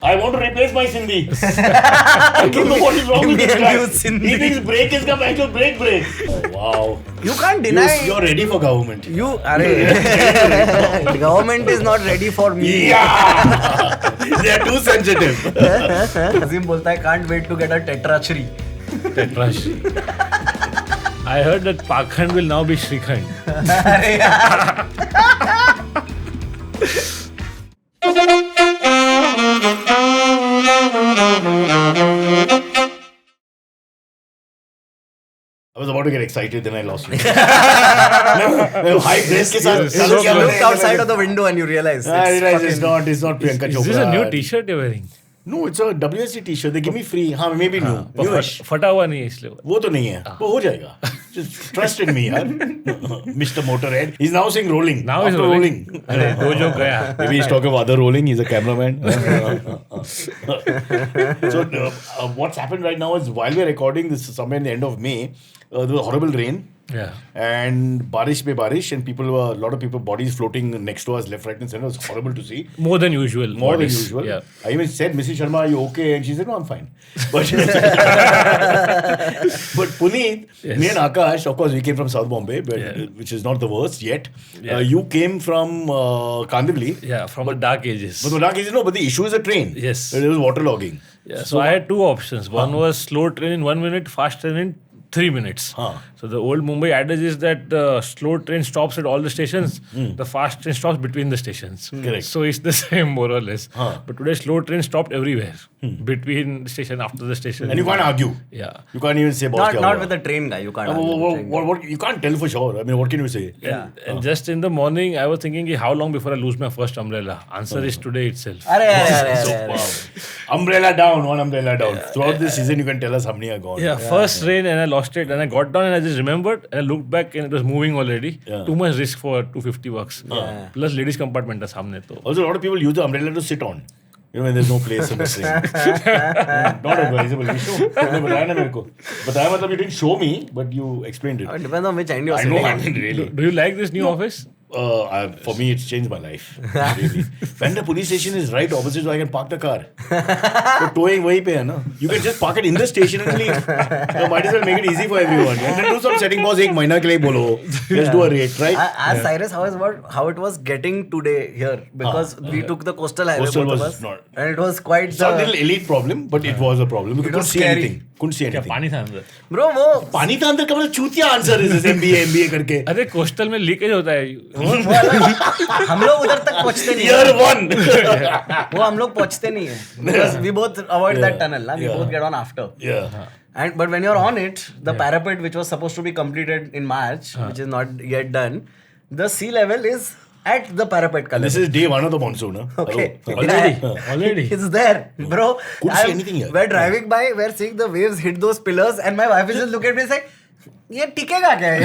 I want to replace my Sindhi. I don't know what is wrong with this guy. He thinks break is come actual break. Wow. You can't deny. You're ready for government. The government is not ready for me. Yeah. They are too sensitive. Azim bolta hai, can't wait to get a tetrashri. Tetrashri. I heard that Pakhand will now be Shrikhand. I was about to get excited, then I lost it. High praise ke saath. You looked outside of the window and you realized. I realized it's not Priyanka Chopra. Is this a new t-shirt you're wearing? No, it's a WSC t-shirt. They give me free. हाँ, maybe new. Newish. फटा हुआ नहीं है इसलिए. वो तो नहीं है. वो हो जाएगा. Just trust in me, यार. Mr. Motorhead. He's now saying rolling. Now he's rolling. अरे दो जो गया. Maybe he's talking about other rolling. He's a cameraman. So what's happened right now is while we're recording this somewhere in the end of May, there was horrible rain. Yeah. And barish pe barish, and a lot of people bodies floating next to us, left, right, and center. It was horrible to see. More than usual. More than bodies. usual. Yeah. I even said, Mrs. Sharma, are you okay? And she said, no, I'm fine. But Puneet, me and Akash, of course, we came from South Bombay, but which is not the worst yet. Yeah. You came from Kandivali. Yeah, from the dark ages. But the dark ages, no, but the issue is a train. Yes. It was waterlogging. Yeah, so I had two options. One was slow train in 1 minute, fast train in 3 minutes. So the old Mumbai adage is that the slow train stops at all the stations, the fast train stops between the stations. Correct. So it's the same more or less. But today slow train stopped everywhere, between the station, after the station. And you can't argue. Yeah. You can't even say boss. Not with the train guy. You can't. What you can't tell for sure. I mean, what can you say? And just in the morning, I was thinking, how long before I lose my first umbrella? Answer is today itself. Umbrella down, one umbrella down. Throughout this season, you can tell us how many are gone. Yeah, first rain and I lost it, and I got down and I just remembered and I looked back and it was moving already. Too much risk for $250. Plus ladies compartment was samne to. Also, a lot of people use the umbrella to sit on. You know, when there's no place in the train. Not advisable. You show. Bataya matlab you didn't show me, but you explained it. It depends on which end you're I sitting know, I on. mean, really. Do you like this new office? For me, it's changed my life. Really. When the police station is right opposite, so I can park the car. So towing wahi pe hai na. You can just park it in the station and leave. So might as well make it easy for everyone. And then do some setting boss, ek mahina ke liye bolo. Let's do a rate, right? Ask Cyrus how it was getting today here, because we took the coastal highway, Coastal both of was us, not- and it was quite It's not a little elite problem, but it was a problem. We couldn't was see scary. anything. Couldn't see क्या anything. पानी था अंदर? bro वो पानी था अंदर का मतलब चूतिया आंसर है जैसे MBA करके. अरे कोस्टल में लीकेज होता है. हम लोग उधर तक पहुंचते नहीं Year one. वो हम लोग पहुंचते नहीं है, because we both avoid that tunnel ना, we both get on after. Yeah. But when you're on it, the parapet which was supposed to be completed in March, which is not yet done, the sea level is at the parapet color. This is day one of the monsoon. Huh? Okay. Hello. Already. It's there, bro. Couldn't see anything here. We're driving by, we're seeing the waves hit those pillars, and my wife is just looking at me and saying, ये टिकेगा क्या है?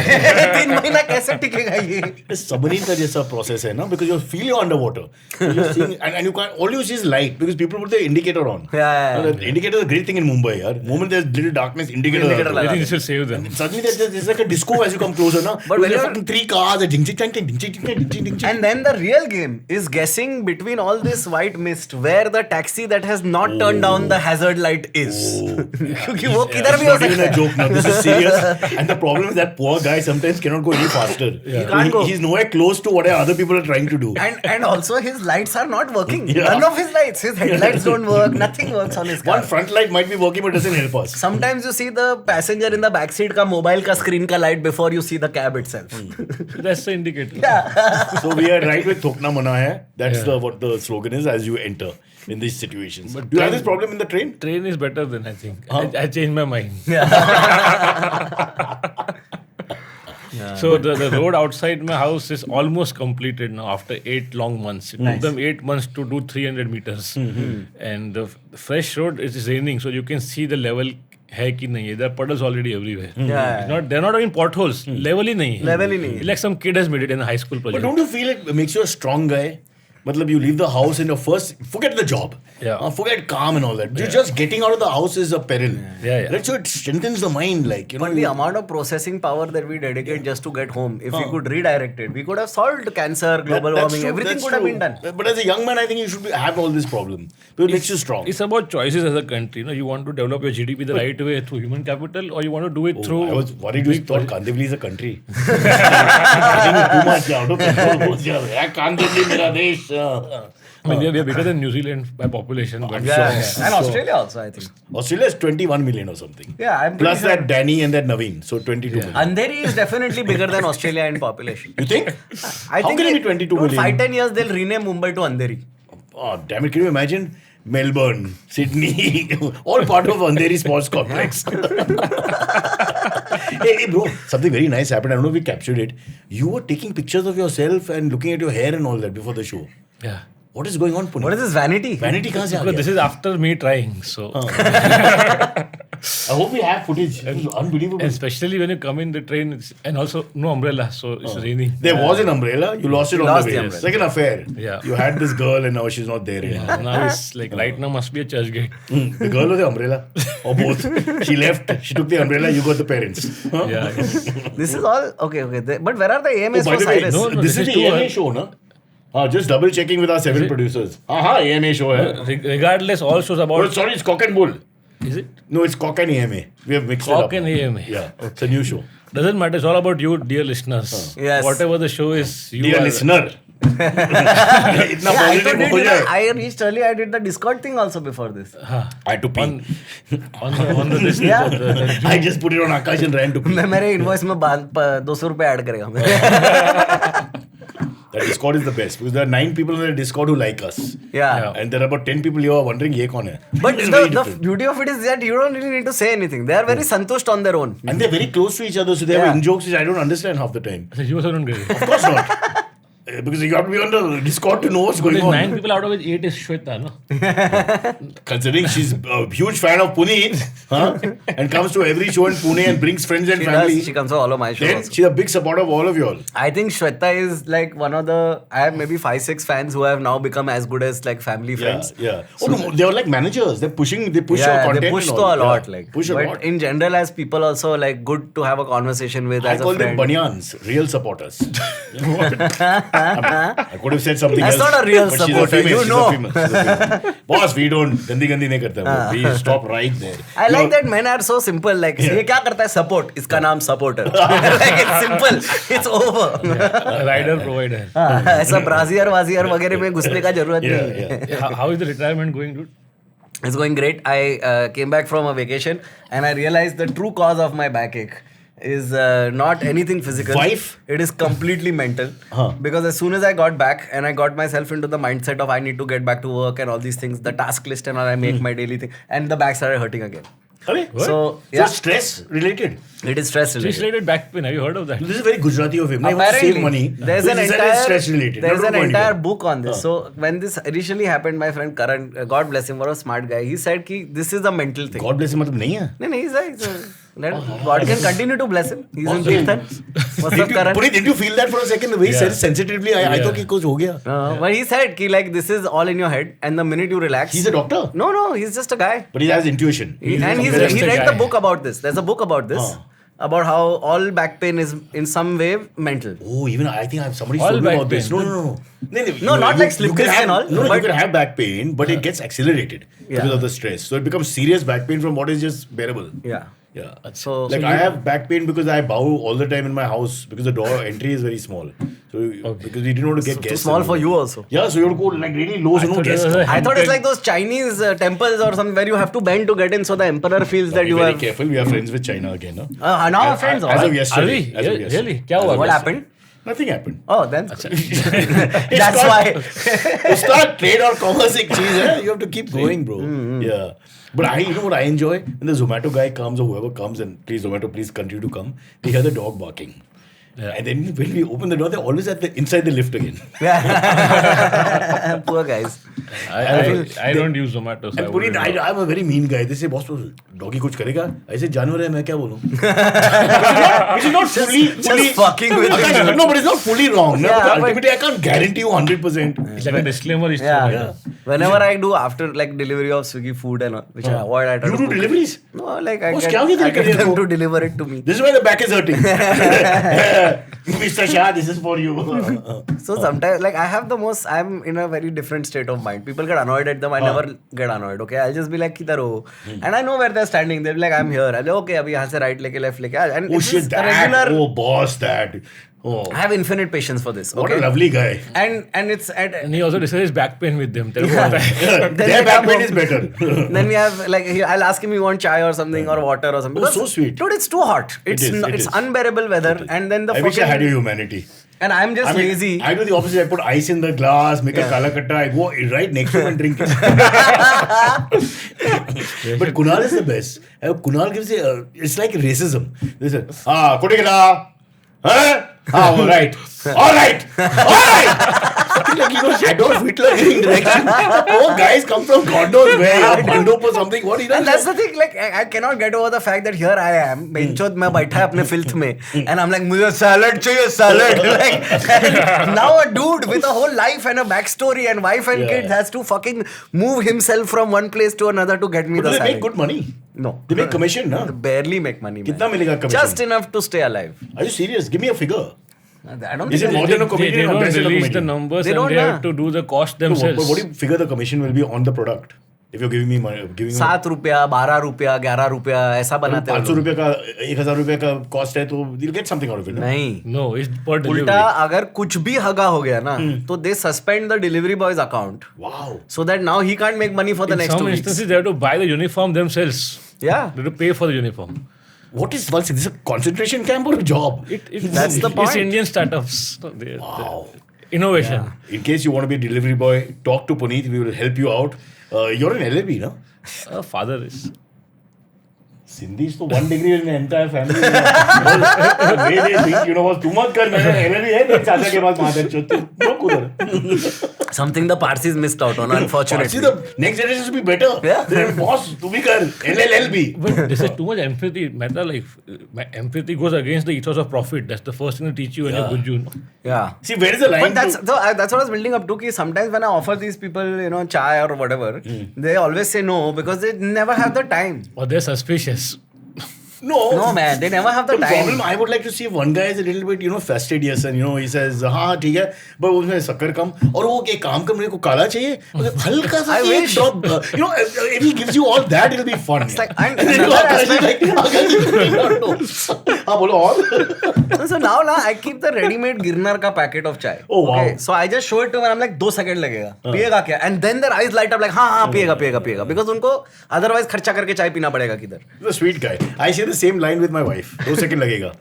3 महीना कैसे टिकेगा ये? Submarine का जैसा process है ना, because you feel you're underwater. You're seeing, and you can't, all you see is light, because people put the indicator on. Yeah. The indicator is a great thing in Mumbai. Yaar. Moment there's little darkness, indicator. Indicator I think this will save them. Suddenly there's like a disco as you come closer. Na? But when there's you're- fucking 3 cars, ding ding ding ding ding ding ding ding ding. And then the real game is guessing between all this white mist where the taxi that has not turned down the hazard light is. क्योंकि वो किधर भी हो Not even सकता a है. joke now. This is serious. And the problem is that poor guy sometimes cannot go any faster. can't go. He's nowhere close to what other people are trying to do. And also his lights are not working. Yeah. None of his lights. His headlights don't work. Nothing works on his car. One front light might be working but doesn't help us. Sometimes you see the passenger in the backseat ka mobile ka screen ka light before you see the cab itself. That's the indicator. So we are right with Thokna Mana hai. That's what the slogan is as you enter in these situations. But Do you have this problem in the train? Train is better than I think. I changed my mind. So the road outside my house is almost completed now after 8 long months. It took them 8 months to do 300 meters. And the fresh road, it is raining, so you can see the level है कि नहीं है. There are puddles already everywhere. They're not even potholes. Level ही नहीं है. Level ही नहीं है. Like some kid has made it in a high school But project. don't you feel it makes you a strong guy? Matlab, you leave the house and your first, forget the job. Yeah. Forget calm and all that. You're just getting out of the house is a peril. Yeah. Right? So it strengthens the mind, like, you know. But the amount of processing power that we dedicate just to get home, if we could redirect it, we could have solved cancer, global That's warming, true, everything that's could have true. been done. But as a young man, I think you should have all this problem. Because it makes you strong. It's about choices as a country. You know, you want to develop your GDP the right way through human capital, or you want to do it through. I was worried you thought Kandivali is a country. I think too much out of control. Kandivali, mera desh. I mean, we are bigger than New Zealand by population. But And Australia also, I think. Australia is 21 million or something. Yeah, I'm Plus pretty that Danny and that Naveen. So 22 million. Andheri is definitely bigger than Australia in population. You think? I How think can it be 22 million? 5-10 years they'll rename Mumbai to Andheri. Oh, damn it. Can you imagine? Melbourne, Sydney, all part of Andheri Sports Complex. Hey, bro, something very nice happened. I don't know if we captured it. You were taking pictures of yourself and looking at your hair and all that before the show. yeah. What is going on, Puneet? What is this vanity? Vanity kahan se aa Because gaya? this is after me trying. So, I hope we have footage. It was unbelievable. especially when you come in the train, and also no umbrella, so it's raining. There was an umbrella. You lost it on lost the the way. umbrella. It's like an affair. Yeah. You had this girl and now she's not there Yeah, anymore. now it's like right now must be a church gate. The girl or the umbrella? Or both? She left. She took the umbrella. You got the parents. Huh? Yeah. This is all okay. But where are the AMAs Oh, by for the way, Cyrus? no, this is this the is too AMA early. show, no? Just double checking with our 7 producers. AMA show hai. Regardless, all shows about. Oh, sorry, it's Cock and Bull. Is it? No, it's Cock and AMA. We have mixed Cock it up. and AMA. Yeah, it's a new show. Doesn't matter. It's all about you, dear listeners. Yes. Whatever the show is, you Dear are. listener. इतना Yeah, I, positive told हो you, जाए. I reached early. I did the Discord thing also before this. I had to pee. On the list. Yeah. I just put it on Akash and ran to pee. मैं मेरे invoice में 200 रुपए add करेगा. That Discord is the best because there are 9 people in the Discord who like us. Yeah. And there are about 10 people here who are wondering, ye kaun hai? But It's the very different. beauty of it is that you don't really need to say anything. They are very santushed on their own. And they're very close to each other, so they have Yeah. in-jokes which I don't understand half the time. You also don't get it. Of course not. Because you have to be on the Discord to know what's going There's on. 9 people out of which 8 is Shweta, no? Considering she's a huge fan of Puneet, and comes to every show in Pune and brings friends and She family, does. She comes to all of my shows. then also. she's a big supporter of all of you all. I think Shweta is like one of the. I have maybe 5-6 fans who have now become as good as like family friends. Yeah. Oh, no, they're like managers. They push your Yeah, content. they push and to all. a lot. Yeah. Like, push a but lot. in general, as people also like good to have a conversation with I as a call them friend. banyans, real supporters. I could have said something That's else. not a real but she's a supporter, female, you she's a know. female, she's a female. Boss, we don't. Gandi nahi karta. We stop right there. I You like know, that men are so simple. Like, Yeah. ये क्या करता है? Support. इसका नाम supporter. Like, it's simple. It's over. Rider provider. ऐसा ब्राजियर वाजियर वगैरह में घुसने का जरूरत Yeah, नहीं है. yeah. How is the retirement going, dude? It's going great. I came back from a vacation and I realized the true cause of my backache is not anything physical. Wife? It is completely mental. Because as soon as I got back and I got myself into the mindset of I need to get back to work and all these things, the task list and all, I make my daily thing, and the back started hurting again. Arey, what? So, So yeah, stress related. it is stress related. Stress-related back pain. Have you heard of that? This is very Gujarati of him. They want to save money. There's So an he said it's stress related. there's Don't an go entire anywhere. book on this. So when this initially happened, my friend Karan, God bless him, was a smart guy. He said कि this is a mental thing. God bless him, मतलब नहीं है. No, he's God can continue to bless him. He's in Kirtan. What's up, Karan? Puneet, did you feel that for a second? The way he said it sensitively, I thought कि कुछ हो गया. But he said कि like this is all in your head, and the minute you relax. He's a doctor. No, he's just a guy. But he has intuition. He just read a the guy. book about this. There's a book about this. About how all back pain is in some way mental. Oh, even I think somebody All told me back about this. pain. No. No, not like slip you can disc have, and all, No, but- you can have back pain, but it gets accelerated because of the stress. So it becomes serious back pain from what is just bearable. Yeah. Yeah. So Like I have back pain because I bow all the time in my house because the door entry is very small. So because we didn't want to get too guests. small and for all you that. also. Yeah, so you have to go like really low so no thought guests. there was come. a- I thought it's like those Chinese temples or something where you have to bend to get in, so the emperor feels that Be you very are. careful. We are friends with China again. No? Now we're friends. As all of right? yesterday. Are we? As of yesterday. Really? क्या हुआ? What happened? Nothing happened. Oh, then It's that's not- why. उसका trade और commerce एक चीज है. You have to keep going, bro. Yeah. But you know what I enjoy? When the Zomato guy comes or whoever comes and please Zomato, please continue to come. They hear the dog barking. And then when we open the door, they're always inside the lift again. Poor guys. I don't use Zomato. So And Puneet, I'm a very mean guy. They say, boss, doggy कुछ करेगा? ऐसे जानवर है, मैं क्या बोलूँ? Which is not fully fucking with Akash, no, but it's not fully wrong. No? Yeah, but- Ultimately, I can't guarantee you 100%. It's like a disclaimer. Is Yeah. Whenever I do after like delivery of Swiggy food and all, which I avoid, I try You to do cook it. deliveries? No, like Boss, क्या हो गया I तेरे get career them को? to deliver it to me. This is why the back is hurting. Mr. Shah, this is for you. So sometimes, like I'm in a very different state of mind. People get annoyed at them. I never get annoyed. Okay, I'll just be like, "Kidhar ho?" And I know where they're standing. They'll be like, "I'm here." I'll be like, "Okay, abhi yahan se right leke left leke." And Oh it's shit, just a that. regular. Oh boss, that. Oh, I have infinite patience for this. what Okay, a lovely guy. and it's at. And he also discusses back pain with them. Tell me what I- Then Their they back come pain home. is better. Then we have like I'll ask him you want chai or something or water or something. Oh, Because, so sweet. dude. It's too hot. It's is, it it's is. unbearable weather, and then the I wish I had fucking- your humanity. and I'm just I mean, lazy. I do the opposite. I put ice in the glass, make a kala katta. I go right next to him and drink it. But Kunal is the best. Kunal gives it's like racism. They say, Kotikala. Huh? All right. All right. All right. Something like, Adolf Hitler giving direction. Oh, guys come from God knows where. Bandop or something. What he does? And that's the thing, like I cannot get over the fact that here I am, benchod मैं बैठा है अपने filth में, and I'm like मुझे salad चाहिए salad. Like and now a dude with a whole life and a backstory and wife and kids has to fucking move himself from one place to another to get me But the do they salad. make good money? No. They make commission, no? They barely make money. Man. कितना मिलेगा commission? Just enough to stay alive. Are you serious? Give me a figure. I don't Is think it more than a they comedian or don't less than a release the comedian? numbers They and don't, they na. have to do the cost No, themselves. but what do you figure the commission will be on the product? If you're giving me money, giving me ₹7, ₹12, ₹11 ऐसा बनाते हैं 500 रुपए का 1000 रुपए का cost है तो you'll get something out of it. No? नहीं No, it's per delivery. उल्टा अगर कुछ भी हगा हो गया ना तो they suspend the delivery boys account Wow. so that now he can't make money for the In next some 2 weeks. instances, they have to buy the uniform themselves. Yeah. They have to pay for the uniform. What is one thing? This is a concentration camp or a job? That's the point. It's Indian startups. Wow. Innovation. In case you want to be a delivery boy, talk to Puneet. We will help you out. You're an LLB, no? Father is. Sindhi is the one degree in the entire family. The way they think, तू मत कर मैंने LLB है मेरे चाचा के पास माता चोट no कुदर. Something the Parsis missed out on, unfortunately. See, the next generation will be better. Yeah. They're boss, तू भी कर LLLB. But this is too much empathy. Matter like empathy goes against the ethos of profit. That's the first thing they teach you when you're Gunjun. Yeah. See, where is the line? But that's what I was building up to. Ki sometimes when I offer these people, chai or whatever, they always say no because they never have the time. Or they're suspicious. No, man, they never have the time. problem I would like to see if one guy is a little bit fastidious and he says हाँ ठीक है but उसमें शक्कर कम और वो एक काम कर मेरे को काला चाहिए हल्का सा I एक wish. drop if he gives you all that it'll be fun. It's like, and then you another are like हाँ बोलो और So now I keep the ready-made Girnar ka packet of chai. Oh, wow. Okay, so I just show it to him and I'm like 2 seconds लगेगा पिएगा क्या and then their eyes light up like हाँ पिएगा because उनको otherwise खर्चा करके चाय पीना पड़ेगा किधर. He's a sweet guy. I say the same line with my wife. 2 seconds लगेगा.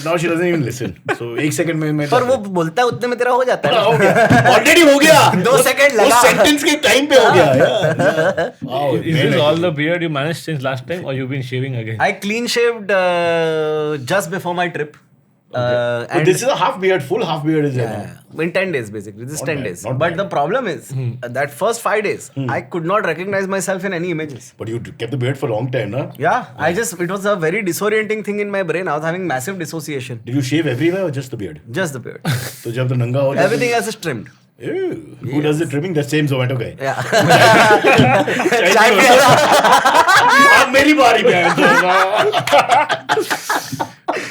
Now she doesn't even listen. So 1 second में मैं पर वो बोलता है उतने में तेरा हो जाता है. हो गया ऑलरेडी हो गया 2 सेकंड लगा. उस सेंटेंस के टाइम पे हो गया. Wow, Is this all the beard you managed since last time, or you've been shaving again? I clean shaved just before my trip. But And this is a half beard, full half beard is there now. in 10 days basically. This is Not 10 bad, days. not But bad. the problem is that first 5 days I could not recognize myself in any images. But you kept the beard for a long time, na? Yeah, it was a very disorienting thing in my brain. I was having massive dissociation. Did you shave everywhere or just the beard? Just the beard. So जब तो नंगा हो जाता Everything else is trimmed. Ew. Who does the trimming? That same Zomato guy. Yeah. चाय पिएगा. अब मेरी बारी पे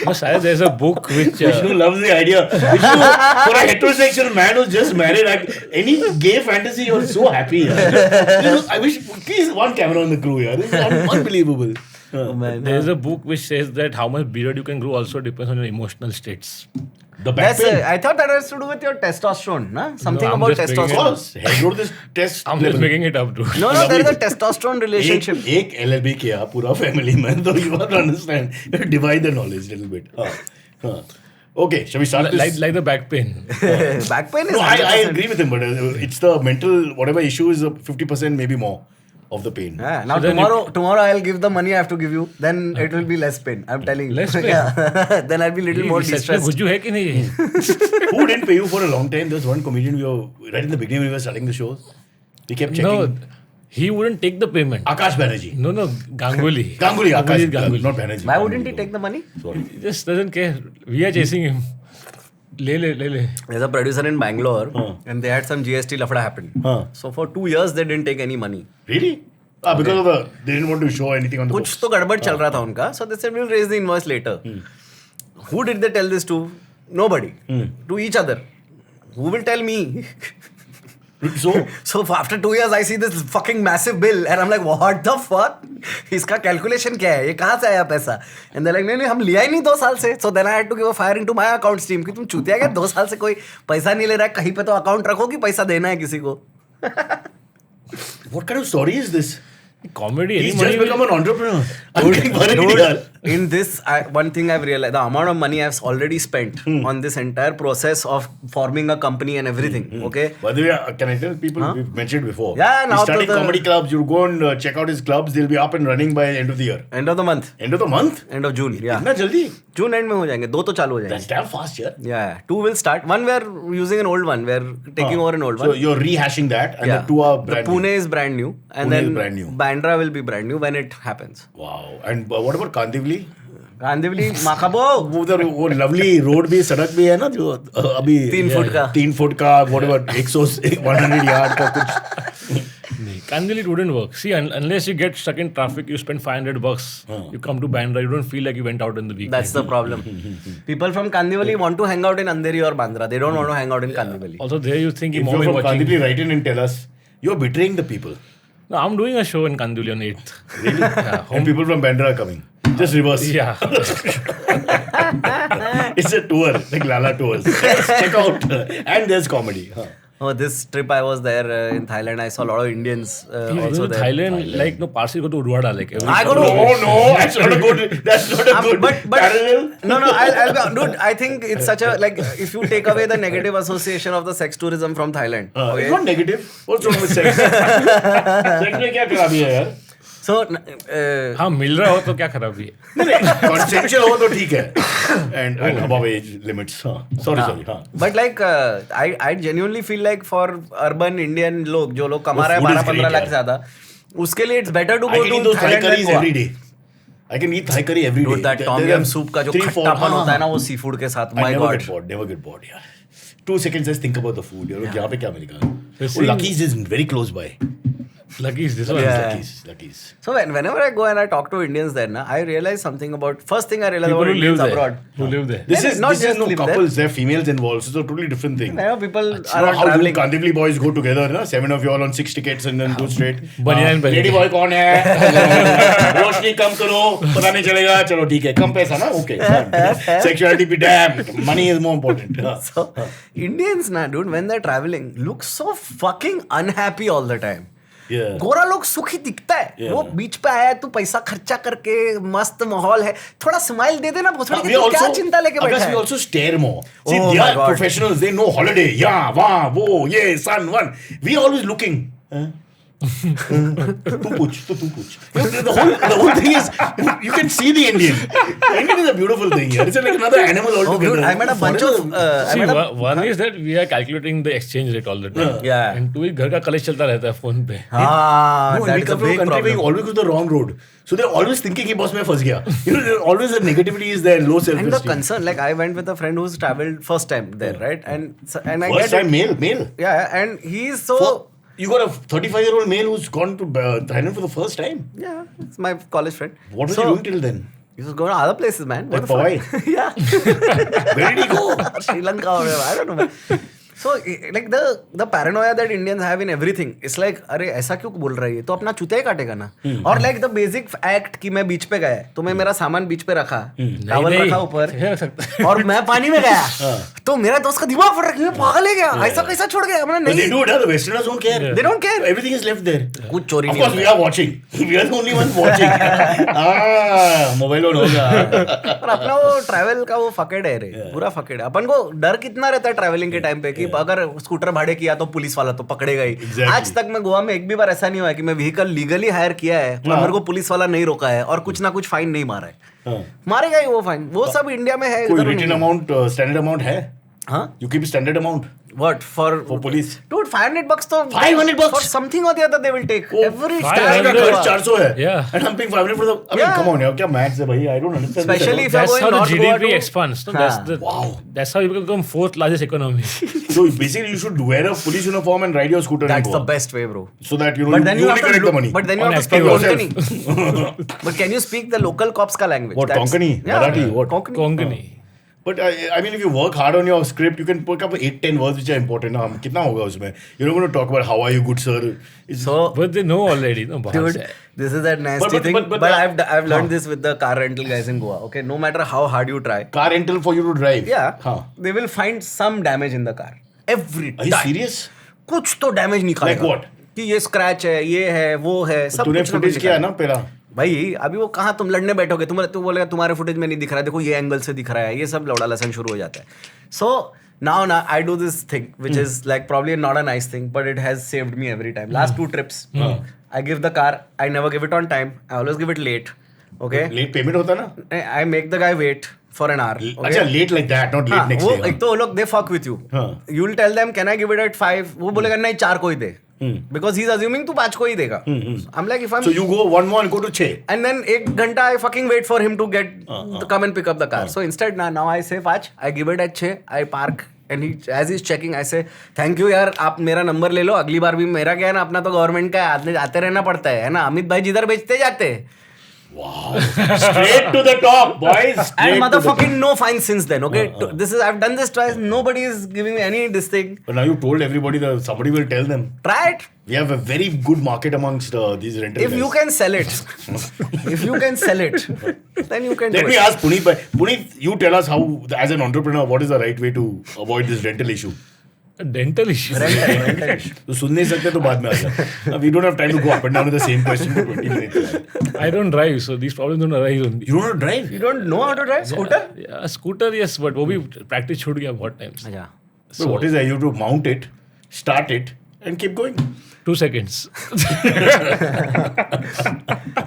No, Syed, there's a book which. Vishnu loves the idea. Vishnu, for a heterosexual man who's just married, any gay fantasy, you're so happy. I wish, please, one camera on the crew here. This is unbelievable. Oh, man. There's a book which says that how much beard you can grow also depends on your emotional states. The back pain. I thought that has to do with your testosterone, na? Something I'm about just making Of it testosterone. course. Head wrote this test. I'm just making it up, dude. No, there is a testosterone relationship. एक LLB किया पूरा family में तो you have to understand. Divide the knowledge a little bit. Okay, shall we start this? Like the back pain. Back pain is No, I 100%. agree with him, but it's the mental whatever issue is 50% maybe more of the pain. Yeah. Now then tomorrow I'll give the money I have to give you. Then it will be less pain. I'm telling you. Less pain? Yeah. Then I'll be little more सच में distressed. Gujju है कि नहीं? Who didn't pay you for a long time? There was one comedian we were right in the beginning when we were starting the shows. He kept checking. No, he wouldn't take the payment. Akash Banerjee. No, Ganguly. Ganguly, Akash, Ganguly. not Banerjee. Why wouldn't he take the money? Sorry. He just doesn't care. We are chasing him. ले ले. There's a producer in Bangalore and they had some GST lafda happen. So for 2 years they didn't take any money. Really? Because of they didn't want to show anything on the कुछ books. तो गड़बड़ चल रहा था उनका. So they said we'll raise the invoice later. Who did they tell this to? Nobody. To each other. Who will tell me? So after 2 years I see this fucking massive bill and I'm like what the fuck? इसका calculation क्या है? ये कहाँ से आया पैसा? And they're like नहीं हम लिया ही नहीं 2 साल से. So then I had to give a fire into my account stream कि तुम चूतिया क्या 2 साल से कोई पैसा नहीं ले रहा है कहीं पे तो अकाउंट रखो कि पैसा देना है किसी को. What kind of story is this? Comedy. He's any just money become will- an entrepreneur. I'm getting worried, yaar. In this, one thing I've realized, the amount of money I've already spent on this entire process of forming a company and everything, okay? By the way, can I tell people, we've mentioned before. Yeah, now He's starting to the- comedy clubs. You go and check out his clubs. They'll be up and running by end of the year. End of the month. End of the month? End of June, yeah. इतना जल्दी? June end में हो जाएंगे 2 तो चालू हो That's जाएंगे. damn fast, yaar. Yeah, 2 will start. One we're using an old one. We're taking over an old So one. you're rehashing that, and Yeah. the 2 are The brand Pune new. is brand new, and Pune then is brand new. Bandra will be brand new when it happens. Wow. And what about Kandivali? Kandivali माखाबो वो उधर वो lovely road भी सड़क भी है ना जो अभी 3 फुट का 3 फुट का whatever 100 यार्ड का कुछ. Kandivali it wouldn't work. See, unless you get stuck in traffic, you spend $500. You come to Bandra, you don't feel like you went out in the weekend. That's the problem. People from Kandivali want to hang out in Andheri or Bandra. They don't want to hang out in Kandivali. Also, there you think If mom you're is from watching. Kandivali, write in and tell us you're betraying the people. No, I'm doing a show in Kandivali on 8th. Really? Yeah, And people from Bandra are coming. Just reverse. Yeah. It's a tour, like Lala tours. Check out. And there's comedy. Huh. Oh, this trip I was there in Thailand. I saw a lot of Indians also there. Thailand, like no Parsi go to Urwada, like every I go to- No, that's not a good. That's not a good but parallel. no, I'll be, dude. I think it's such a like if you take away the negative association of the sex tourism from Thailand. It's Okay? not negative. What's wrong with sex? Sex में क्या खराबी है यार? So हाँ मिल रहा हो तो क्या खराबी है? नहीं, consensual हो तो ठीक है. And above age limits. हाँ. Sorry. हाँ. but like I genuinely feel like for urban Indian लोग जो लोग कमा रहे हैं food is 12-15 great, लाख यार. ज्यादा उसके लिए it's better to I go can to eat those Thai Thailand curries than every Goa. day. I can eat Thai curry every day. Dude, that tom yum soup का जो 3-4 खट्टापन होता है ना हाँ. वो सी फूड के साथ I my never god get bored. Never get bored. यार. 2 seconds just think about the food. यार यहाँ पे क्या मिलेगा? This वो thing- Lucky's is very close by. Lucky is this one. Yeah. Lucky's. so whenever I go and I talk to Indians there na I realize something about first thing I realize People about who live Indians there. abroad Who live there. This No, is not this is just no live there. couples. There are females involved. So it's a totally different thing. I know people You are know how you traveling Kandivali boys go together, na? 7 of you all on 6 tickets and then go straight. Banyan पहन Lady के. boy कौन है? रोशनी कम करो, पता नहीं चलेगा. चलो ठीक है, कम पैसा ना, okay. fine. Sexuality be damned. Money is more important. हाँ. so Indians na dude when they're traveling look so fucking unhappy all the time Yeah. गोरा लोग सुखी दिखता है Yeah. वो बीच पे आया है तू पैसा खर्चा करके मस्त माहौल है थोड़ा स्माइल दे देना भोसड़ी We की तू क्या also, चिंता लेके बैठा Akash, we है also stare more. See, Oh they my are God. professionals. They know holiday. Yeah, wah, wo, yeah, sun, one. We always looking. तू पूछ. The whole thing is, you can see the Indian. Indian is a beautiful thing. Here. It's like another animal Oh, altogether. dude, I met a bunch of I See, met a one is that we are calculating the exchange rate all the time. Yeah. And two is घर का कलेश चलता रहता है phone पे. हाँ No, and that we is a come from a big country where you problem always go the wrong road. So they're always thinking कि boss मैं फंस गया. You know, always the negativity is there, low and the self-esteem. concern like I went with a friend who's traveled first time there right and I First get time it. male. Yeah and he's so You got a 35-year-old male who's gone to Thailand for the first time. yeah it's my college friend What was so, he doing till then? he was going to other places man Like what the fuck? yeah Where did he go? Sri Lanka or whatever. I don't know. Man. So like the paranoia that Indians have in everything, it's like अरे ऐसा क्यों बोल रही है तो अपना चुतिया ही काटेगा ना और like the basic act कि मैं बीच पे गया तो मैं मेरा सामान बीच पे रखा टॉवल नहीं, रखा ऊपर रख सकता है। और मैं पानी में गया तो मेरा दोस्त का दिमाग फट रहा है पागल है क्या ऐसा कैसा छोड़ गया मैंने But they नहीं do it, huh? The Westerners don't care. they don't care Everything is left there. कुछ चोरी Of नहीं course, we होता are watching. We are the only ones watching. Mobile on होगा. और अपना वो ट्रैवल का वो फकेड है रे पूरा फकेड है अपन को डर कितना रहता है ट्रैवलिंग के टाइम पे कि अगर स्कूटर भाड़े किया तो पुलिस वाला तो पकड़ेगा ही. Exactly. आज तक मैं गोवा में एक भी बार ऐसा नहीं हुआ है कि मैं व्हीकल लीगली हायर किया है पर मेरे को पुलिस वाला नहीं रोका है और कुछ ना कुछ फाइन नहीं मारा है. मारेगा ही वो फाइन. वो सब इंडिया में है. कोई रिटन अमाउंट स्टैंडर्ड अमाउंट है? हाँ, You keep standard amount what for police? Dude, $500 तो $500 for something or the other they will take. Every का 500 खर्च 400 है. Yeah. And I'm paying 500 for the. I mean, Yeah. come on, यार क्या maths है भाई? I don't understand. this Especially at if all. you're That's going how the North Goa GDP to- expands. No? हाँ. Wow. That's how you become fourth largest economy. So basically, you should wear a police uniform and ride your scooter. in That's the Goa. best way, bro. So that you know But then you you only have to collect the look, money. but then you On have to speak active Konkani. But can you speak the local cops ka language? What, That's- Konkani? Yeah, Marathi? What? Konkani. Konkani. But I mean, if you work hard on your script, you can pick up 8-10 words which are important. ना कितना होगा उसमें? You're not going to talk about how are you, good sir. It's- So, But they know already. No, bahar dude, se. this is that nasty But- thing. but- But I've learned this with the car rental guys in Goa. Okay, no matter how hard you try, car rental for you to drive. yeah, हाँ. they will find some damage in the car every Are you time. serious? कुछ तो damage निकालेगा. Like what? कि ये scratch है, ये है, वो है, सब तूने कुछ ना फुटेज कुछ किया है निकालेगा. ना पहला? भाई अभी वो कहाँ तुम लड़ने बैठोगे. तू बोलेगा तुम्हारे फुटेज में नहीं दिख रहा है, देखो ये एंगल से दिख रहा है. ये सब लौड़ा लसन शुरू हो जाता है. सो नाउ ना I do this thing which is like probably not a nice thing but it has saved me every time. Last 2 trips I give the car. I never give it on time. I always give it late. Okay, late payment होता ना? I make the guy wait for an hour. अच्छा, late like that, not late next वो day. एक तो वो लोग they fuck with you. हाँ. You will tell them can I give it at 5. वो बोलेगा नहीं 4 को ही दे. बिकॉज ही इज अज्यूमिंग तू 5 को ही देगा. I am like if I So you go 1 more and go to 6. and then 1 घंटा I fucking wait for him to get to come and pick up the car. So instead now I say 5, I give it at 6, I park and he as he's checking I say thank you यार, आप मेरा number ले लो, अगली बार भी मेरा क्या है ना, अपना तो गवर्नमेंट का है, आते रहना पड़ता है ना. अमित भाई जिधर बेचते जाते हैं. Wow. Straight to the top, boys. Straight And to the motherfucking no fine since then. Okay, this is I've done this twice. Nobody is giving me any this thing. But now you told everybody that somebody will tell them. Try it. We have a very good market amongst these rental If guys. you can sell it, if you can sell it, then you can Let do me it. ask Puneet, Puneet, you tell us how, as an entrepreneur, what is the right way to avoid this rental issue? A dental issue. Rental issue. तो सुन नहीं सकते तो बाद में आ जाए. We don't have time to go up and down with the same question for 20 minutes. I don't drive, so these problems don't arise on me. You don't know how to drive? You don't know how to drive scooter? Yeah, scooter, yes, but वो भी practice छूट गया बहुत times. अच्छा. So what is that? You have to mount it, start it, and keep going. 2 seconds.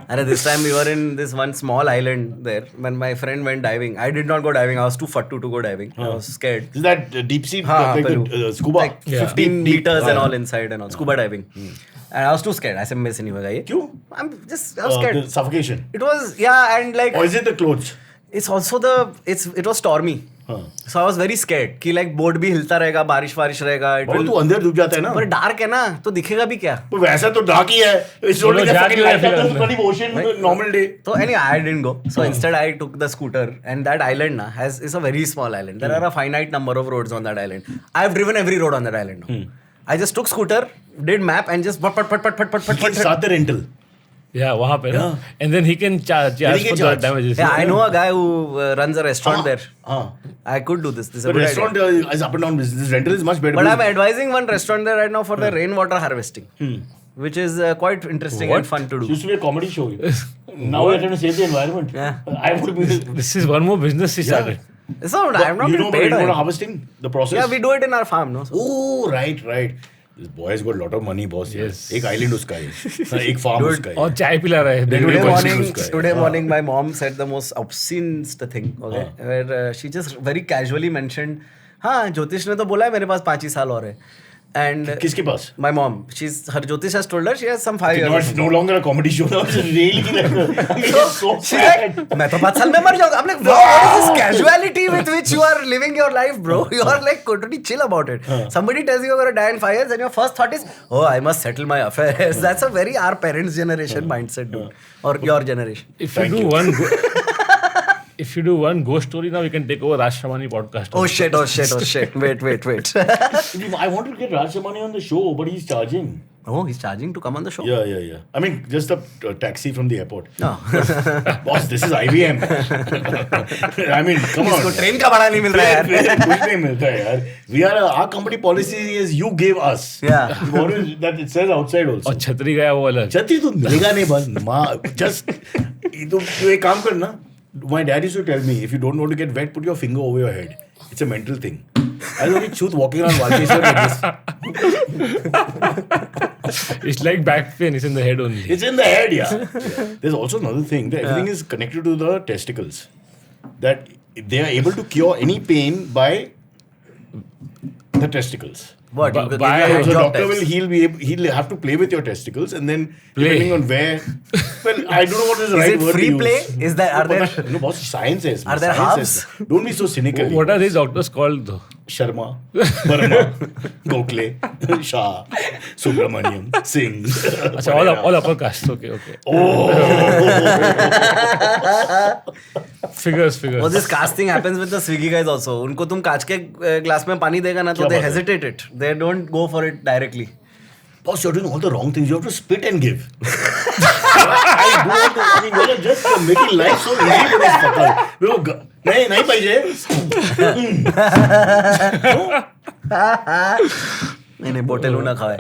Arre, this time we were in this one small island there when my friend went diving. I did not go diving. I was too fattu to go diving. I was scared. Is that deep sea, हाँ, like Peru. the scuba? Like Yeah. 15 Deep, meters and हाँ. all inside and all. Scuba diving. And I was too scared. I said, miss नहीं होगा ये. क्यों? I was scared. The suffocation. It was, yeah, and like, Or is it the clothes? it's also it was stormy. हाँ. So I was very scared कि like boat भी हिलता रहेगा, बारिश रहेगा. It और will, तू अंदर डूब जाता है ना. पर डार्क है ना, तो दिखेगा भी क्या? तो वैसा तो डार्क ही है. It's only the जाके fucking light फिर of the अंदर. bloody ocean, normal day. So anyway, I didn't go. So instead, I took the scooter, and that island na is a very small island. There are a finite number of roads on that island. I've driven every road on that island now. I just took scooter, did map, and just He start the rental. Yeah, वहाँ पे ना. And then he can charge he can for the charge. damages. Yeah, I know a guy who runs a restaurant there. हाँ. I could do this. This is a The good restaurant idea. is up and down business. This rental is much better. But I'm because- advising one restaurant there right now for the rainwater harvesting, which is quite interesting and fun to It do. used to be a comedy show. Now we're trying to save the environment. Yeah. I would be. This is one more business he started. So I'm not You know getting about paid. rainwater on it. harvesting? The process? Yeah, we do it in our farm, no? So, Oh, right. This boy has got a lot of money, boss. Yes. एक island उसका है. एक farm Dude, उसका है. और चाय पिला रहा है. Today Today morning- morning, Guy. today morning, my mom said the most obscenest thing, okay, where she just very casually mentioned, हाँ ज्योतिष ने तो बोला है मेरे पास 5 ही साल और है. And किसके पास? my mom, her Jyotish has told her she has some 5 years. No, it's no longer a comedy show. Now it's really like, I mean, it's so She's sad. like, मैं तो 5 साल में मर जाऊंगा. I'm like, wow, what is this casuality with which you are living your life, bro? You are like totally chill about it. Somebody tells you you're gonna die in 5 years, and your first thought is, oh, I must settle my affairs. That's a very our parents' generation mindset, dude, or your generation. If you do one if you do one ghost story now, we can take over Raj Shamani podcast. Oh shit! Wait. I wanted to get Raj Shamani on the show, but he's charging. Oh, he's charging to come on the show. Yeah. I mean, just a taxi from the airport. No. Boss, this is IBM. I mean, come on. इसको train का भाड़ा नहीं मिल रहा है यार. कुछ नहीं मिलता है यार. Our company policy is you give us. Yeah. You always, that it says outside also. और छतरी गया वो अलग. छतरी तो मिलेगा नहीं बस. Just तू एक काम कर ना. My dad used to tell me, if you don't want to get wet, put your finger over your head. It's a mental thing. I was Chut walking around Walkeshwar like this. It's like back pain. It's in the head only. It's in the head, yeah. There's also another thing. That everything is connected to the testicles. That they are able to cure any pain by the testicles. What? But You give by- your hand So job doctor test. he'll have to play with your testicles and then Play. depending on where. Well, I don't know what is the Is right it word free to play? use. Is there- are there- No, boss, science is. Are there science halves? is. Don't be so cynical. What are these doctors called though? Sharma, Verma, Gokhale, Shah, Subramaniam, Singh. Achha, all upper caste. Okay. Figures. Well, this caste thing happens with the Swiggy guys also. उनको तुम कांच के glass में पानी देगा ना तो क्या they बात है? hesitate it. They don't go for it directly. Boss, you're doing all the wrong things. You have to spit and give. I do want to. I mean, you're just making life so easy for this fucker. नहीं पाहिजे. नहीं बोटेलू ना खाए.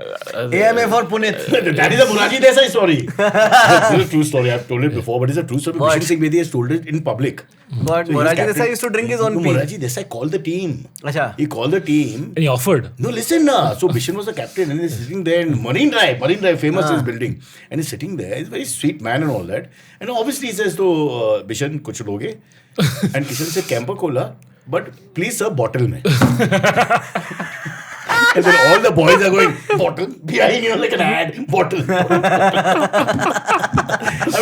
AMA for Punit. That is a Moraji Desai story. This is a true story. I've told it before, but it's a true story. What? Bishan Singh Bedi has told it in public. But So he's Moraji captain- Desai used to drink his own No, pee. Moraji Desai called the team. अच्छा. He called the team. And he offered. No, listen na. So Bishan was the captain and he's sitting there in Marine Drive, famous this building. And he's sitting there. He's a very sweet man and all that. And obviously he says to Bishan, kuch loge? And Kishan said, camper cola, but please sir, bottle mein. And then all the boys are going, bottle? Behind you like an ad, bottle. I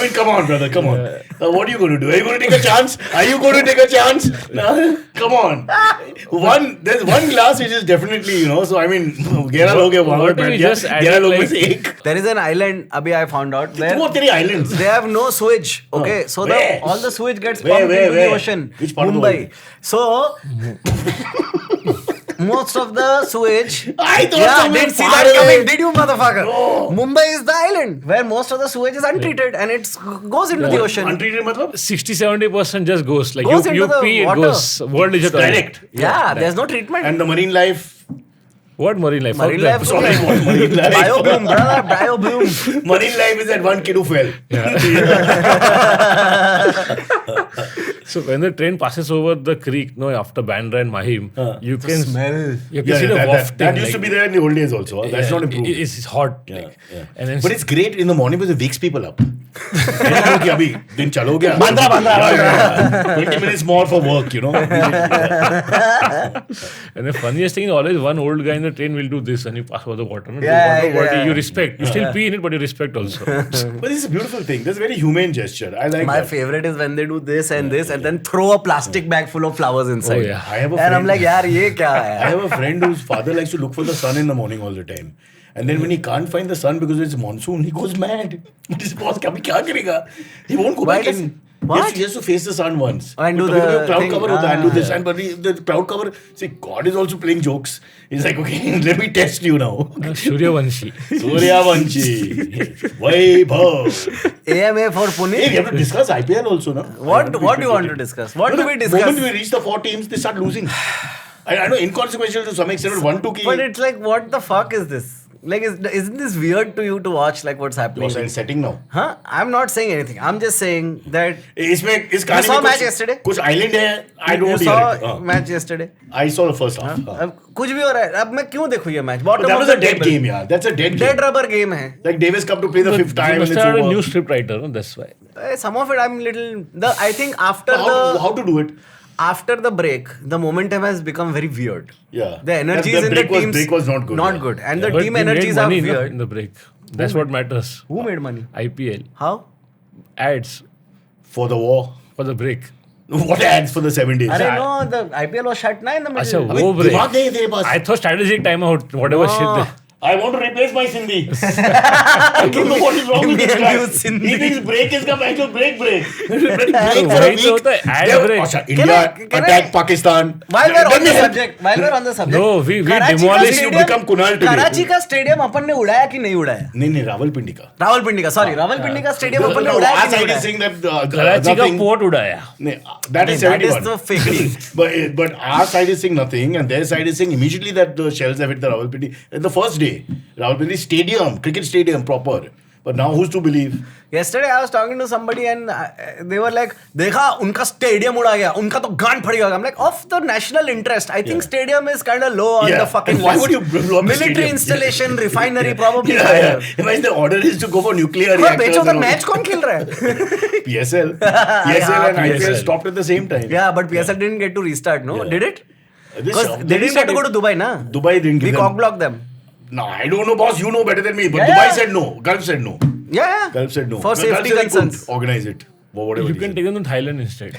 mean, come on, brother, come on. What are you going to do? Are you going to take a chance? Are you going to take a chance? No, come on. There's one glass which is definitely, so I mean, 11 लोग हैं वहाँ What पे if बैठ we गया, just added 11 लोग में like- से एक. There is an island, abhi I found out, Two where or three islands. they have no sewage. Okay, Oh. so Where? all the sewage gets Where, pumped where, into where? the ocean. Which part of the Mumbai. So most of the sewage. I thought Yeah, somewhere didn't see far that away. coming, did you, motherfucker? No. Mumbai is the island where most of the sewage is untreated and it goes into the ocean. Untreated मतलब? 60-70% just goes. Like Goes you into the pee, it water. goes. World is a toilet. Direct. Yeah, there's no treatment. And the marine life. What marine life? Marine Fuck life. that. Sorry, what marine life? Biobloom, brother, biobloom. Marine life is that one kid who fell. So when the train passes over the creek, after Bandra and Mahim, you can smell. You can see the wafting. that used to be there in the old days also. That's not improved. It's hot. Yeah, like, yeah. And then But it's great in the morning because it wakes people up. कि अभी दिन चलो गया. Bandra. 20 minutes more for work, And the funniest thing is always one old guy in the train will do this and you pass over the water. No? Yeah, The water, yeah. You respect. You still pee in it, but you respect also. But this is a beautiful thing. That's a very humane gesture. I like My that. favorite is when they do this and this and then throw a plastic bag full of flowers inside. Oh, yeah. I have a And I'm friend. like, yaar, ye kya I hai? have a friend whose father likes to look for the sun in the morning all the time. And then when he can't find the sun because it's monsoon, he goes mad. But his boss, kya karega? He won't go Why back does- in. What? He has to face the sun once. And do Because the cloud thing. cover hota hai, and do this. Ah. And but the cloud cover, see, God is also playing jokes. He's like, okay, let me test you now. Suryavanshi. Suryavanshi. Vaibhav. AMA for Hey, Pune. we have to discuss IPL also, no? What do you want to discuss? What do we The moment we discuss? reach the 4 teams, they start losing. I know, inconsequential to some extent, but 1-2 key. But it's like, what the fuck is this? Like, isn't this weird to you to watch like what's happening? You're Right? setting now. Huh? I'm not saying anything. I'm just saying that इसमें इस You कहानी saw में match कुछ yesterday? कुछ island है. I don't you hear it. saw match yesterday. I saw the first half. अब कुछ भी हो रहा है. अब मैं क्यों देखूँ ये match? But Bottom that of was the a dead table. game, yeah. That's a dead Dead game. rubber game है. Like Davis Cup to play the fifth time You and must it's have a over. new script writer, no? That's why. Some of it I'm little. I think after How to do it? after the break, the momentum has become very weird. Yeah. The energies The in the break was- teams break was not good, yeah. good, and the But team we made energies are money, no, weird. in the break. That's what matters. Who made money? IPL. How? Ads For the war. for the break. What ads for the 7 days? I don't know. The IPL was shut now in the middle. Achha, अबे वो break. दिमाग नहीं है तेरे पास. I thought strategic timeout, whatever shit. No. I want to replace my Sindhi. I don't know what is wrong with Give this me a guy. new Sindhi. He thinks break is का match break. Break for a वही तो week. होता है, ad They- break. अच्छा, Can India I- attack Pakistan. While we're on Doesn't the help. subject, No, we Karachi का demolished- You stadium- become Kunal today. Karachi का stadium अपन ने उड़ाया कि नहीं उड़ाया? नहीं रावलपिंडी का. रावलपिंडी का सॉरी रावलपिंडी का स्टेडियम अपन ने No, उड़ाया our कि नहीं side is उड़ाया? saying that कराची का nothing. पोर्ट उड़ाया. नहीं, that is That is 71. the fake news. but our side is saying nothing, and their side is saying immediately that the shells have hit the Rawalpindi. The first day, Rawalpindi Stadium, cricket stadium proper, But now who's to believe? Yesterday I was talking to somebody and they were like, देखा उनका stadium उड़ा गया, उनका तो गांड फट गया. I'm like, of the national interest, I think stadium is kind of low on the fucking And why list. would you blow up the Military stadium? installation, refinery probably Yeah, higher. yeah. Imagine the order is to go for nuclear और reactors. बेचो तो and all. Match कौन खेल रहा है? PSL. PSL and IPL PSL. stopped at the same time. Yeah, but PSL didn't get to restart, no? Yeah. Did it? This- Because they didn't get to go to Dubai, na? Dubai didn't We give them. cock blocked them. No, I don't know, boss. You know better than me. But Yeah, Dubai yeah. said no. Gulf said no. Yeah, yeah. Gulf said no. For No, safety Gulf said they concerns. could organize it. Or whatever. You he can said. take them to Thailand instead.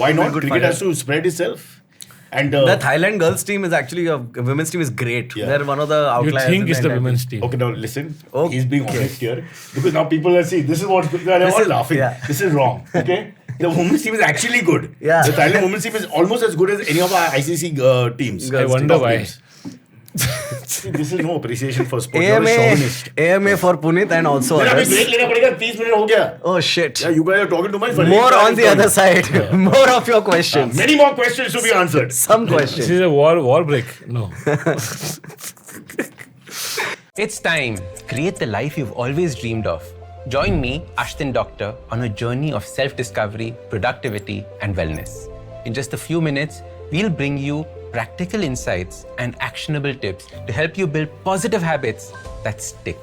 Why not? Good Cricket fun. has to spread itself. And The Thailand girls team is actually women's team is great. Yeah. They're one of the You outliers. think in it's the entire women's team. okay, now listen. Okay. He's being honest here because now people are seeing this is what's they're all is- laughing. yeah. This is wrong. Okay, the women's team is actually good. Yeah. The Thailand women's team is almost as good as any of our ICC teams. Girls I wonder Top why. teams. See, this is no appreciation for sport. You're a chauvinist. AMA for Punit and also Then अभी others. break लेना पड़ेगा 30 minute हो गया. Oh shit. Yeah, you guys are talking too much. More on the other side. More of your questions. Many more questions to be answered. Some This questions. is a war break. No. It's time. Create the life you've always dreamed of. Join me, Ashton Doctor, on a journey of self-discovery, productivity, and wellness. In just a few minutes, we'll bring you practical insights and actionable tips to help you build positive habits that stick.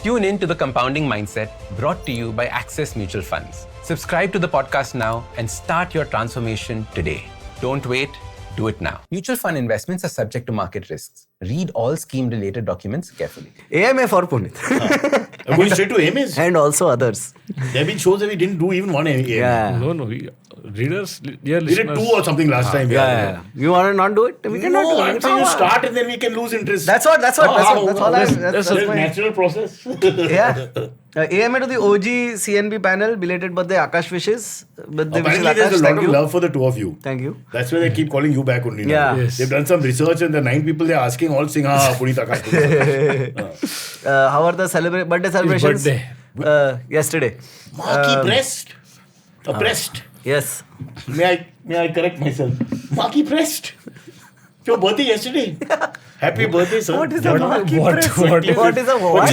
Tune in to The Compounding Mindset, brought to you by Access Mutual Funds. Subscribe to the podcast now and start your transformation today. Don't wait. Do it now. Mutual fund investments are subject to market risks. Read all scheme-related documents carefully. AMA for Punit. I'm going straight to AMAs. And also others. There have been shows that we didn't do even one AMA. Yeah. No. Readers, dear We did listeners. 2 or something last time. Yeah. You want to not do it? We cannot do No, it. I'm saying you start and then we can lose interest. That's what. That's all I. That's a my- natural process. Yeah. AMA to the OG CNB panel. Belated birthday, Akash wishes. Birthday wishes, Apparently, there's Akash. a lot Thank of you. love for the two of you. Thank you. That's why they keep calling you back only. Yeah. Now. Yes. They've done some research and the 9 people they're asking all saying, Punit Akash. How are the birthday celebrations? birthday. Yesterday. Marquee Prest. Prest. Yes. May I correct myself? Marquee Prest. Your birthday yesterday. Happy birthday, sir. What is a marquee what- press? what is What is a what?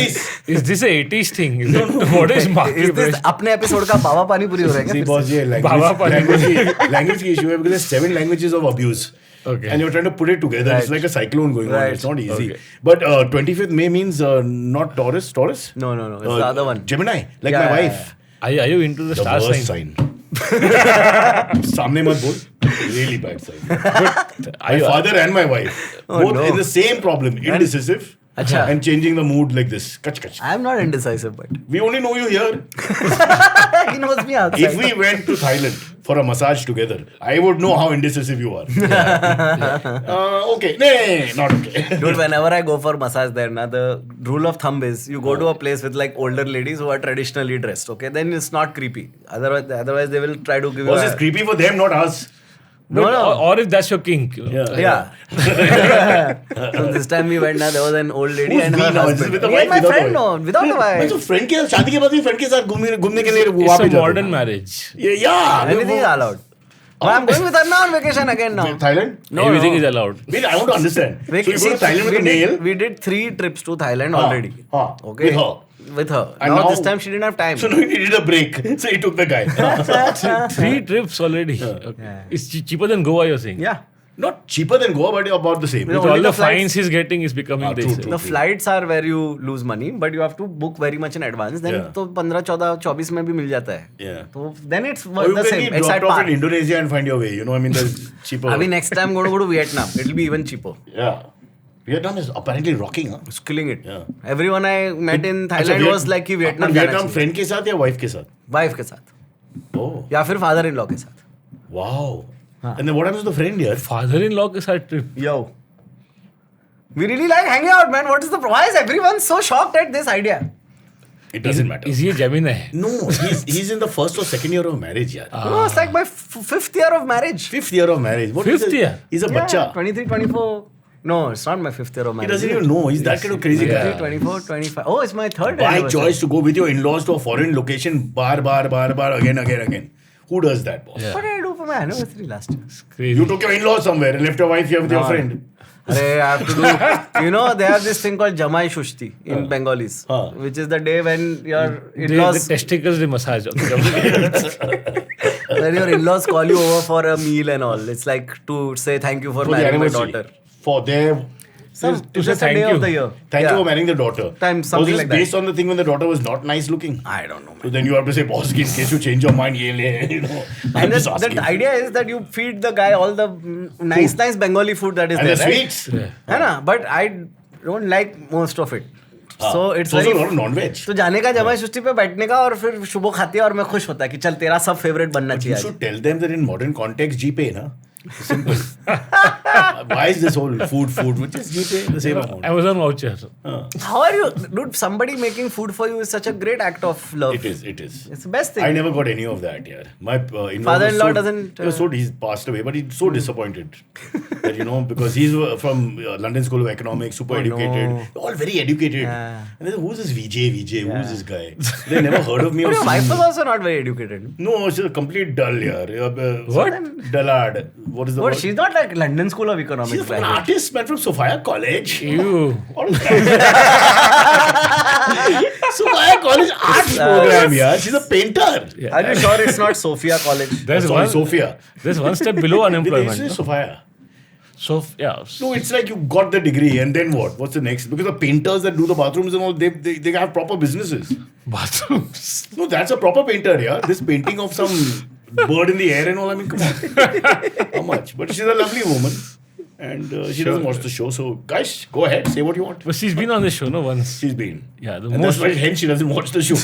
Is this a 80s thing? Is it? What is market Is this press? अपने episode का बाबा पानी पूरी हो रहा है See, क्या? boss, yeah, Baba Pani. language issue है because there's 7 languages of abuse. Okay. And you're trying to put it together. It's Right. like a cyclone going on. Right. It's not easy. Okay. But 25th May means not Taurus. Taurus? No. It's the other one. Gemini, like Yeah, my yeah, wife. Are you into the The star worst sign? sign. सामने मत बोल. Really bad sign. My father and my wife both no. in the same problem, indecisive Acha. and changing the mood like this. Kach kach. I am not indecisive, but We only know you here. he knows me outside. If we went to Thailand for a massage together, I would know how indecisive you are. Okay. Nee, not okay. Dude, whenever I go for massage there, na, the rule of thumb is you go to a place with like older ladies who are traditionally dressed, okay? Then it's not creepy. Otherwise they will try to give you Was a... this creepy for them, not us? No. Or if that's your kink. You know. Yeah. Yeah. So this time we went, na, there was an old lady Who's and we her now? Is husband. this with the Me wife, and my without the friend, no, wife? without the मैं wife. तो friend के शादी के बाद भी friend के साथ घूमने के लिए वहाँ It's पे a जाते modern थे। marriage. Yeah. Anything is allowed. But I'm going with her now on vacation again now. Thailand? No, Everything no. is allowed. Wait, I want to understand. So you go See, to Thailand with a male. we did 3 trips to Thailand already. Okay. With her. With her. And Now now- this time she didn't have time. So now he needed a break. So he took the guy. 3 trips already. Okay. Yeah. It's cheaper than Goa, you're saying? Yeah. Not cheaper than Goa, but about the same. No. With Only all the the flights- fines he's getting is becoming True, this. true. The flights are where you lose money, but you have to book very much in advance. Then Yeah. तो 15, 14, 24 में भी मिल जाता है. Yeah. तो then it's Or you the can same. get It's at dropped off par. in Indonesia and find your way. You know, I mean, there's cheaper. Abhi next time going to go to Vietnam. It'll be even cheaper. Yeah. Vietnam is apparently rocking, huh? It's killing it. Yeah. Everyone I met in अच्छा, Thailand was like कि Vietnam अपन जाना Vietnam चाहिए. friend के साथ या wife के साथ? Wife के साथ. Oh, या फिर father in law के साथ. wow. And then what happens to the friend here? Father-in-law ke saath trip. Yo. We really like hanging out, man. What is the... Why is everyone so shocked at this idea? It doesn't matter. Is he a Gemini? No, he's in the first or second year of marriage, yaar. No, it's like my 5th year of marriage. 5th year of marriage. What is Fifth it? year? He's a Yeah, bacha. 23, 24. No, it's not my 5th year of He marriage. doesn't even know. He's that kind of crazy 23, guy. 24, 25. Oh, it's my 3rd By anniversary. choice to go with your in-laws to a foreign location, bar, again. Who does that, boss? Yeah. What did I do for my anniversary last year? Crazy. You took your in-laws somewhere and left your wife here with your No. friend. I have to do. They have this thing called Jamai Shushti in Bengalis, which is the day when your The in-laws testicles, they massage. when your in-laws call you over for a meal and all. It's like to say thank you for the marrying my anniversary. daughter. For their to say Just a thank day you. of the year. thank Yeah. you for marrying the daughter. Time, something was this like that. based on the thing when the daughter was not nice looking? I don't know. So then you have to say, boss, in case you change your mind, I'm And just the asking. idea is that you feed the guy all the nice Bengali food that is And there. the right? sweets. है ना? But I don't like most of it. So it's also very. a lot of non-veg. तो जाने का जमाई सृष्टि पे बैठने का और फिर शुभो खाती है और मैं खुश होता है कि चल तेरा सब फेवरेट बनना You चाहिए आज. should tell them that in modern context, GPay, na? Simple. Why is this whole food, which is GPay, the same amount? Amazon voucher. How are you, dude? Somebody making food for you is such a great act of love. It is. It's the best thing. I never got any of that, yeah. My in-law Father-in-law was doesn't, he's passed away, but he's so disappointed that because he's from London School of Economics, super educated, no. all very educated. Yeah. And they said, who's this VJ? Who's this guy? They never heard of me. But or your seen wife me. was also not very educated. No, she's a complete dull, yeah. What? Dullard. What is the But word? she's not like London School of Economics. She's a fucking graduate. artist, man, from Sophia College. Ew. All of that. Sophia College arts program, yeah. She's a painter. Yeah. Are you sure it's not Sophia College? There's Sorry, one. Sophia. There's one step below They unemployment. say Sophia. So yeah. No, it's like you got the degree and then what? What's the next? Because the painters that do the bathrooms and all, they have proper businesses. Bathrooms. No, that's a proper painter, yeah. This painting of some bird in the air and all, I mean, come on. How much? But she's a lovely woman. And she doesn't watch the show. So, guys, go ahead. Say what you want. But she's been on this show, no, once. She's been. Yeah, the And most. that's why hence she doesn't watch the show.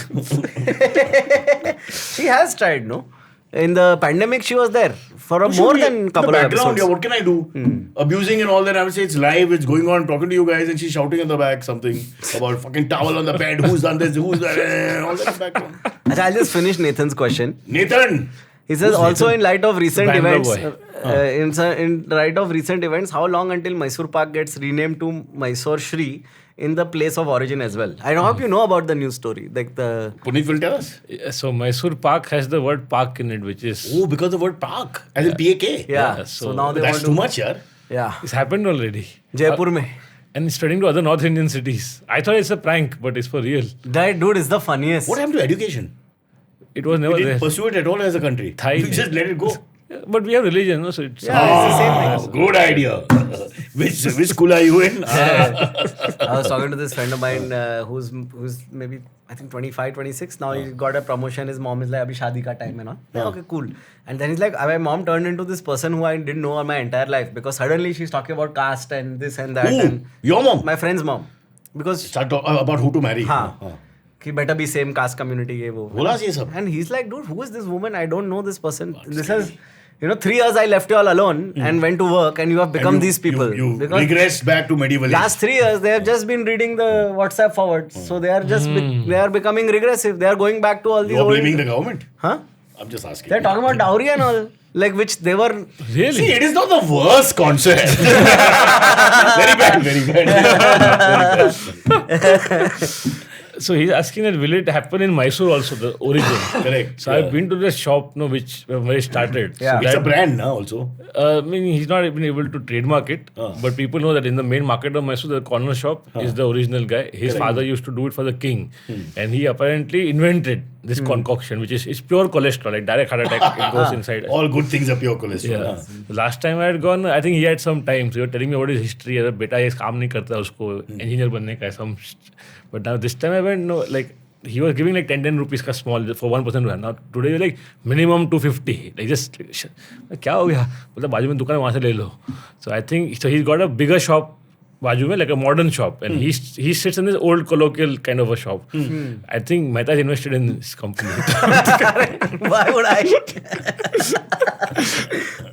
She has tried, no? In the pandemic, she was there for a more than couple the of background, episodes. yeah, what can I do? Abusing and all that. I would say it's live, it's going on, talking to you guys, and she's shouting in the back something about fucking towel on the bed, who's done this, who's that, and all that in the background. Achha, I'll just finish Nathan's question. Nathan! He says, Who's also Nathan? in light of recent Bangalore events, boy. in light of recent events, how long until Mysore Park gets renamed to Mysore Shri in the place of origin as well? I hope you know about the news story. Like the Puneet will tell us. So Mysore Park has the word park in it, which is Oh, because the word park, as in PAK. yeah. Yeah, So so now they That's want too to much, yeah. yeah. it's happened already. Jaipur mein. And it's spreading to other North Indian cities. I thought it's a prank, but it's for real. That dude is the funniest. What happened to education? It was never We there. didn't pursue it at all as a country. Thai- We just let it go. Yeah, but we have religion, no? So it's Yeah, it's the same thing. Good idea. which school are you in? I was talking to this friend of mine who's maybe I think 25, 26. Now he got a promotion. His mom is like, "Abhi shadi ka time hai na." Okay, cool. And then he's like, my mom turned into this person who I didn't know all my entire life because suddenly she's talking about caste and this and that. Who? And Your mom? my friend's mom. Because Start about who to marry. हाँ, कि better be same caste community ये वो. बोला ये सब. And he's like, dude, who is this woman? I don't know this person. This is, 3 years I left you all alone and went to work and you have become And these people. You Because regressed back to medieval last 3 years they have just been reading the WhatsApp forwards. So they are just they are becoming regressive. They are going back to all these You're old. blaming the government? Huh? I'm just asking. They're talking about dowry and all. Like which they were. really. See, it is not the worst concept. Very bad, very bad. So he's asking that will it happen in Mysore also, the origin? Correct. So I've been to the shop, where it started. Yeah. So It's a that, brand now also. I mean, he's not even able to trademark it, but people know that in the main market of Mysore, the corner shop is the original guy. His father used to do it for the king, and he apparently invented this concoction, which is it's pure cholesterol, like direct heart attack. It goes inside. All good things are pure cholesterol. Yeah. Last time I had gone, I think he had some time. So you were telling me about his history. Beta ये काम नहीं करता उसको engineer बनने का some. But now this time I went, no, like he was giving like 10 rupees का small for 1%. Now today you're like minimum 250. Like just क्या हो गया? मतलब बाजू में दुकान है वहाँ से ले लो. So I think so he's got a bigger shop. बाजू में like a modern shop and he sits in this old colloquial kind of a shop. I think Mehta is invested in this company. Why would I?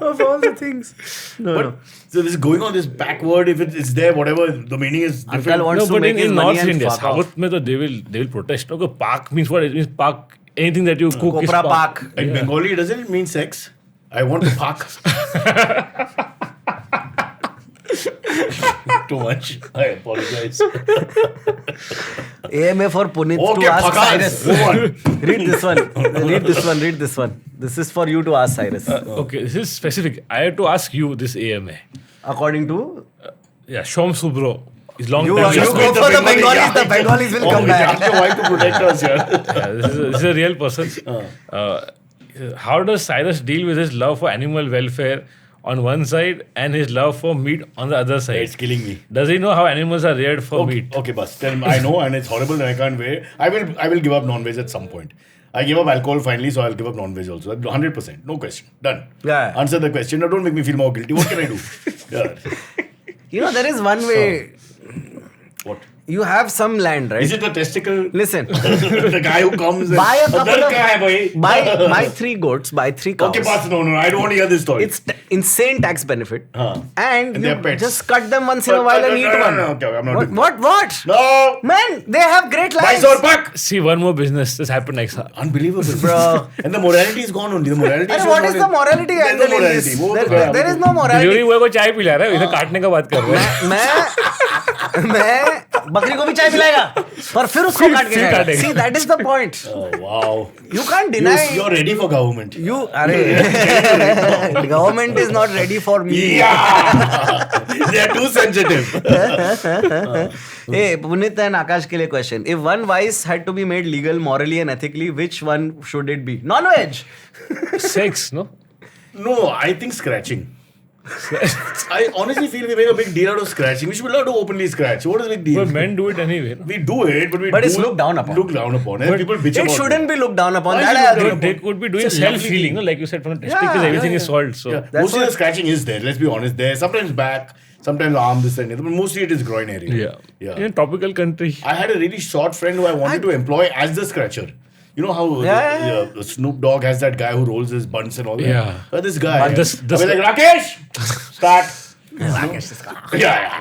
Of all the things. No. So this is going on this backward. If it's there, whatever the meaning is different. Uncle wants No, to but make his in money North and India, fuck off. South में तो they will protest. Okay, park means what? It means park. Anything that you cook is Copra park. park. In Bengali, doesn't it mean sex? I want to park. Too much. I apologize. AMA for Puneet Okay, to ask Pakas, Cyrus. move on. Read this one. Read this one. This is for you to ask Cyrus. Okay, this is specific. I have to ask you this AMA. According to Yeah, Shom Subro. It's long You time. go for the Bengalis. The Bengalis will come back. Ask your wife to protect us here. Yeah, this is a real person. How does Cyrus deal with his love for animal welfare on one side and his love for meat on the other side? It's killing me. Does he know how animals are reared for Okay, meat? okay, boss. Tell me, I know, and it's horrible, and I can't wait. I will give up non-veg at some point. I gave up alcohol finally, so I'll give up non-veg also. 100%, no question. Done. Yeah. Answer the question. Now, don't make me feel more guilty. What can I do? Yeah. You know, there is one way. What? You have some land, right? Is it the testicle? Listen. The guy who comes and Buy a couple "Dar of- ka hai bhai?" Buy 3 goats, buy 3 cows. Okay, boss. No. I don't want to hear this story. It's insane tax benefit. And And they're you pets. just cut them once in a while and eat one. No, okay, I'm not doing What? No. Man, they have great lives. Mysore Pak. See, one more business. This happened next. Unbelievable, Bro. And the morality is gone only. The morality. Arey, should what not is the morality There's no angle in morality. this? वो तो There गया, is वो no delivery morality. Boy को चाय पिला रहा है, इधर काटने का बात कर रहे हैं. मैं बकरी को भी चाय पिलाएगा पर फिर उसको काट के फिर खाएगा. काटेगा. See, that is the point. Oh, wow. You can't deny. You're ready for government. Government is not ready for me. Yeah. They are too sensitive. Hey, Punit and Akash ke liye question. If one vice had to be made legal morally and ethically, which one should it be? Non-veg. Sex, no? No, I think scratching. I honestly feel we make a big deal out of scratching. We should be allowed to openly scratch. What is the big deal? But men do it anyway. No? We do it, but But do it's looked down upon. Looked down upon. And people bitch It about shouldn't be looked down upon. Why That should I it be agree. looked They could be doing It's a lovely self-healing, thing. no? Like you said, from the testicles, Yeah, everything yeah, is solved. So Yeah. That's Mostly what- the scratching is there. Let's be honest. There, sometimes back, sometimes arm, this and that. But mostly it is groin area. yeah. In a tropical country. I had a really short friend who I wanted to employ as the scratcher. You know how the Snoop Dogg has that guy who rolls his bunts and all that? Yeah. So this guy. But this- I was like, Rakesh! Start. Rakesh is gone. Yeah.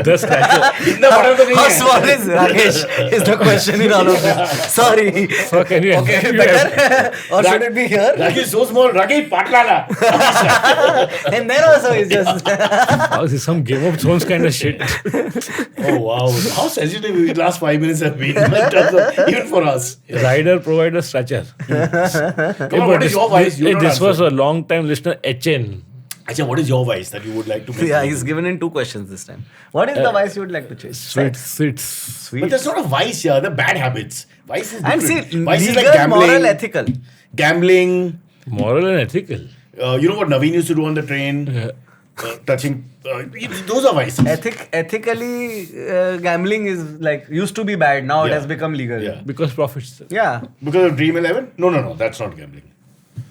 The scratcher. इतना बड़ा तो नहीं How है. small is Rakesh? Is the question in all of this. Sorry. How can you Okay, better? Or should it be here? Rakesh is so small. Rakesh, patlala. And then also is just. Oh, this is some Game of Thrones kind of shit. Oh, wow. How sensitive the last 5 minutes have been. In terms of, even for us. Rider, provider, stretcher. Come on, what is your vice? You don't This was answer. a long time listener, HN. Achha, what is your vice that you would like to make? Yeah, he's given in 2 questions this time. What is the vice you would like to change? Sweets. But that's not a vice here. The bad habits. Vice is And see, different. Vice legal, is like gambling. moral, ethical. Gambling. Moral and ethical. You know what Naveen used to do on the train? Touching. Those are vices. Ethically, gambling is like used to be bad. Now it Yeah. has become legal. Yeah. Because profits. Yeah. Because of Dream 11? No. That's not gambling.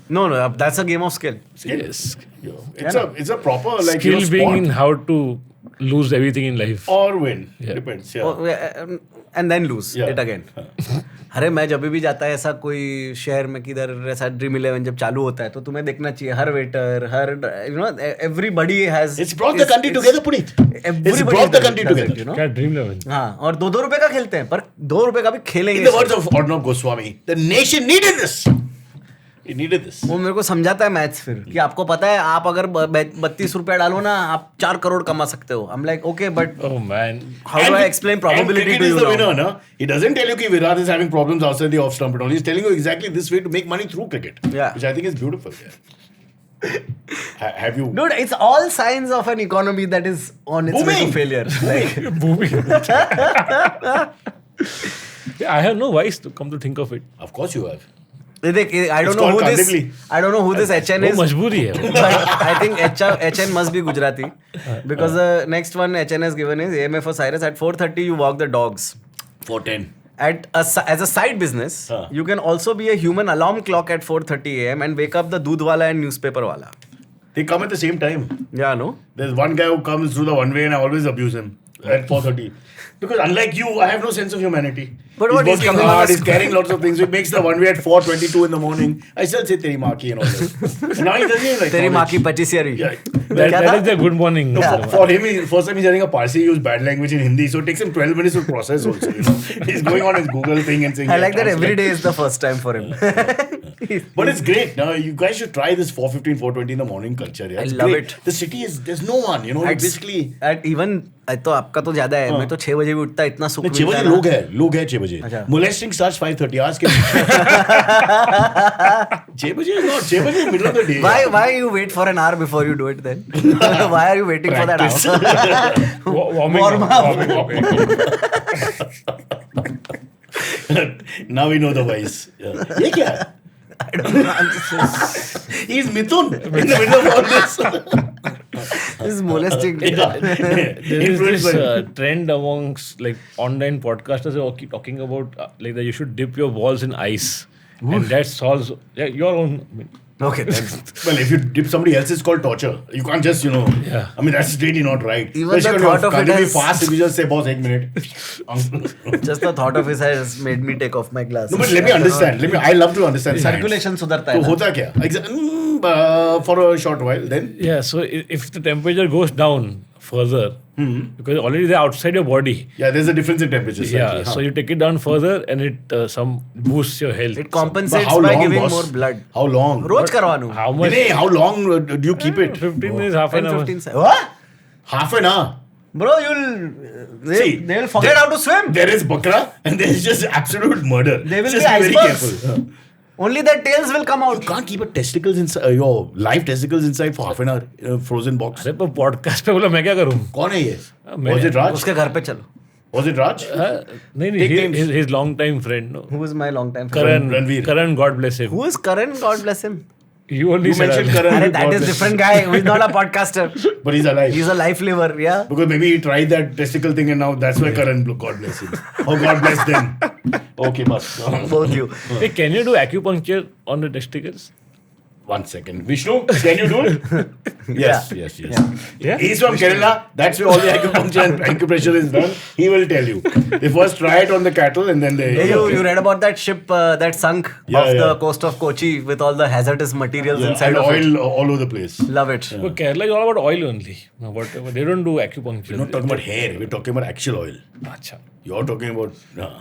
No, that's a game of skill. Yes. It's a proper like Skill being sport. in how to lose everything in life. Or win. Yeah. Depends. Yeah. Oh, and then lose Yeah. it again. अरे मैं जब भी जाता है ऐसा कोई शहर में किधर ऐसा ड्रीम 11 जब चालू होता है तो तुम्हें देखना चाहिए हर वेटर हर you know everybody has It's brought the country together, Puneet. It's brought the country together. you know? क्या ड्रीम 11? हाँ और 2-2 रुपए का खेलते हैं पर 2 रुपए का भी खेलेंगे In the words of Arnab Goswami, the nation needed this. It needed this. वो मेरे को समझाता है मैथ्स फिर कि आपको पता है आप अगर 32 रुपया डालो ना आप 4 करोड़ कमा सकते हो आई am like okay but Oh man. how do I explain probability and to cricket you is the now? winner, no? He doesn't tell you that Virat is having problems outside the off stump and all. He's telling you exactly this way to make money through cricket. Yeah. Which I think is beautiful. Yeah. Have you? Dude, it's all signs of an economy that is on its way to Booming. failure. Like, Booming. Yeah, I have no vice to come to think of it. Of course you have. I don't It's know who called this. Kandivli. I don't know who this HN वो is. मजबूरी है. But I think HN must be Gujarati because the next one HN has given is AMA for Cyrus at 4:30 you walk the dogs. 410. As a side business, Huh. you can also be a human alarm clock at 4:30 a.m. and wake up the doodh wala and newspaper wala. They come at the same time. Yeah, no. There's one guy who comes through the one way and I always abuse him at 4:30. Because unlike you, I have no sense of humanity. But what, he's he's working coming on hard, a he's carrying lots of things. So it makes the one way at 4:22 in the morning. I still say Teri Maa ki and all that. And now he doesn't even like तेरी माँ की knowledge. 25वीं Yeah. That is the good morning. No, for him, first time he's hearing a Parsi use bad language in Hindi, so it takes him 12 minutes to process also. You know, he's going on his Google thing and saying. I yeah, like that every translate. day is the first time for him. But it's great. Now you guys should try this 4:15, 4:20 in the morning culture. Yeah? I It's love great. it. The city is there's no one. You know, At- basically. at even तो आपका तो ज्यादा है. मैं तो 6 बजे भी उठता, इतना सुख 6 मिलता बजे है ना. लोग है 6 बजे. अच्छा. Molesting starts 5:30 hours के. 6 बजे not 6 बजे middle of the day. Why you wait for an hour before you do it then? Why are you waiting for that Practice. hour? Warm up. Now we know the voice. Yeah. ये क्या है? He's Mithun in the middle of all this. This is molesting. Yeah. There is Influenced this by- trend amongst like online podcasters who keep talking about like that you should dip your balls in ice, and that solves your own. Okay, thanks. Well, if you dip somebody else, it's called torture. You can't just, Yeah. I mean, that's really not right. Even Especially the when thought you're of it can't be has- fast if you just say, boss, 1 minute. Just the thought of it has made me take off my glasses. No, but let me understand. I love to understand science. Circulation सुधरता है तो ना. होता क्या? For a short while, then? Yeah, so if the temperature goes down further, because already they're outside your body. Yeah, there's a difference in temperature. Yeah, slightly, so you take it down further and it some boosts your health. It But compensates how by long, giving boss? more blood. How long? Rose करवानू. How much? नहीं, how long do you keep it? 15 minutes, half an 10, hour. 15 seconds. What? Half an hour. Bro, See, they'll forget how to swim. There is bakra and there is just absolute murder. They will just be very icebergs. careful. Only their tails will come You out. can't keep a testicles inside your live testicles inside for half an hour in a frozen box. अरे पर podcast पे बोला मैं क्या करूँ? कौन है ये? मैं- Was it Raj? उसके घर पे चलो. Was it Raj? नहीं Take नहीं, names. his long time friend. No. Who is my long time friend? Karan, Ranveer. Karan, God bless him. Who is Karan? God bless him. You only You said mentioned earlier. Karan. Arre, that God is bless. different guy who is not a podcaster. But he's alive. He's a life liver. Yeah. Because maybe he tried that testicle thing and now that's why Karan, God bless him. Oh, God bless them. Okay, boss. Both you. Hey, can you do acupuncture on the testicles? 1 second. Vishnu, can you do it? Yes. Yeah? He's from Kerala. That's where all the acupuncture and acupressure is done. He will tell you. They first try it on the cattle and then they... Hey, you read about that ship that sunk Yeah, off the yeah. coast of Kochi with all the hazardous materials Yeah, inside and of oil it? all over the place. Love it. But Kerala is all about oil only. No, whatever. They don't do acupuncture. We're not talking about hair. We're talking about actual oil. अच्छा. You're talking about...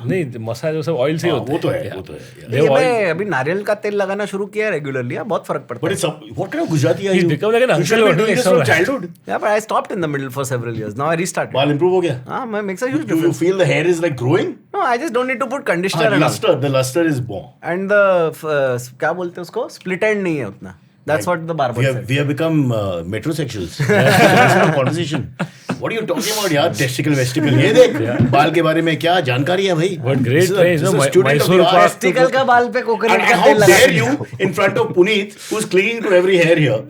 नहीं massage वो सब oil से ही हाँ, होता वो तो है, Yeah. वो तो है, yeah. They ये have oil. मैं अभी नारियल का तेल लगाना शुरू किया है रेगुलरली. बहुत फर्क पड़ता But है. it's what kind of Gujarati are He's you? become like an You uncle should have been only, doing this so from much. childhood. Yeah, but I stopped in the middle for several years. Now I restarted. Baal improve हो गया? हाँ, मैं makes a huge Do you difference. feel the hair is like growing? No, I just don't need to put conditioner and all. Luster. The luster is born. And the क्या बोलते हैं उसको? Split end नहीं है उतना. That's what the barber said. We have become metrosexuals. That's our conversation. What are you talking about यार? Testicle, vesticle. ये देख बाल के बारे में क्या जानकारी है भाई? What great This is a- place, this is no? a student of the Mysore art. Park. Testicle का बाल पे coconut And का how तेल लगा dare दिया. you, in front of Puneet, who's clinging to every hair here,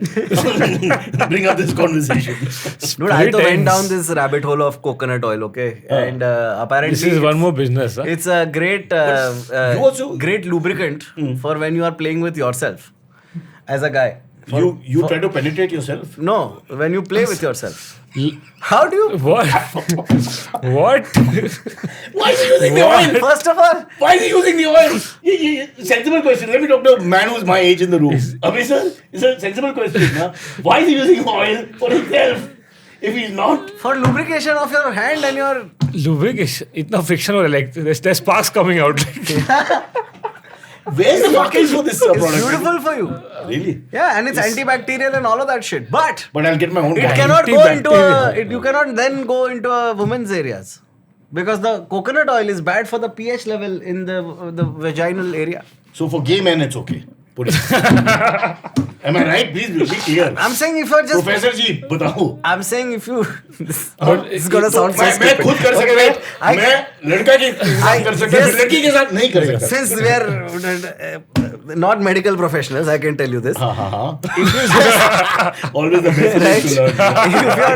bring up this conversation? Dude, I Split went ends. down this rabbit hole of coconut oil, okay? And apparently This is one more business. Huh? it's a great you also- great lubricant for when you are playing with yourself as a guy. You try to penetrate yourself? No, when you play with yourself. How do you? What? What? Why is he using the oil? First of all, Why is he using the oil? Sensible question. Let me talk to a man who's my age in the room. Abhi sir, it's a sensible question. Na? Why is he using oil for himself? If he's not, for lubrication of your hand and your Lubrication. इतना friction हो रहा है. Like there's sparks coming out. where's the market for this it's product? beautiful for you. Really? Yeah, and it's antibacterial and all of that shit. But But I'll get my own. it kind. cannot go into Antibacterial. you cannot then go into a woman's areas because the coconut oil is bad for the pH level in the vaginal area. So for gay men, it's okay. Put it. Am I right? Please be clear. I'm saying if you're just Professor जी बताओ. I'm saying if you this But is gonna sound so मैं stupid. खुद कर सकता Wait, हूँ. मैं लड़का के साथ कर सकता हूँ. yes. लड़की के साथ नहीं कर सकता. since we are not medical professionals, I can tell you this. हाँ. Always the best Right? place to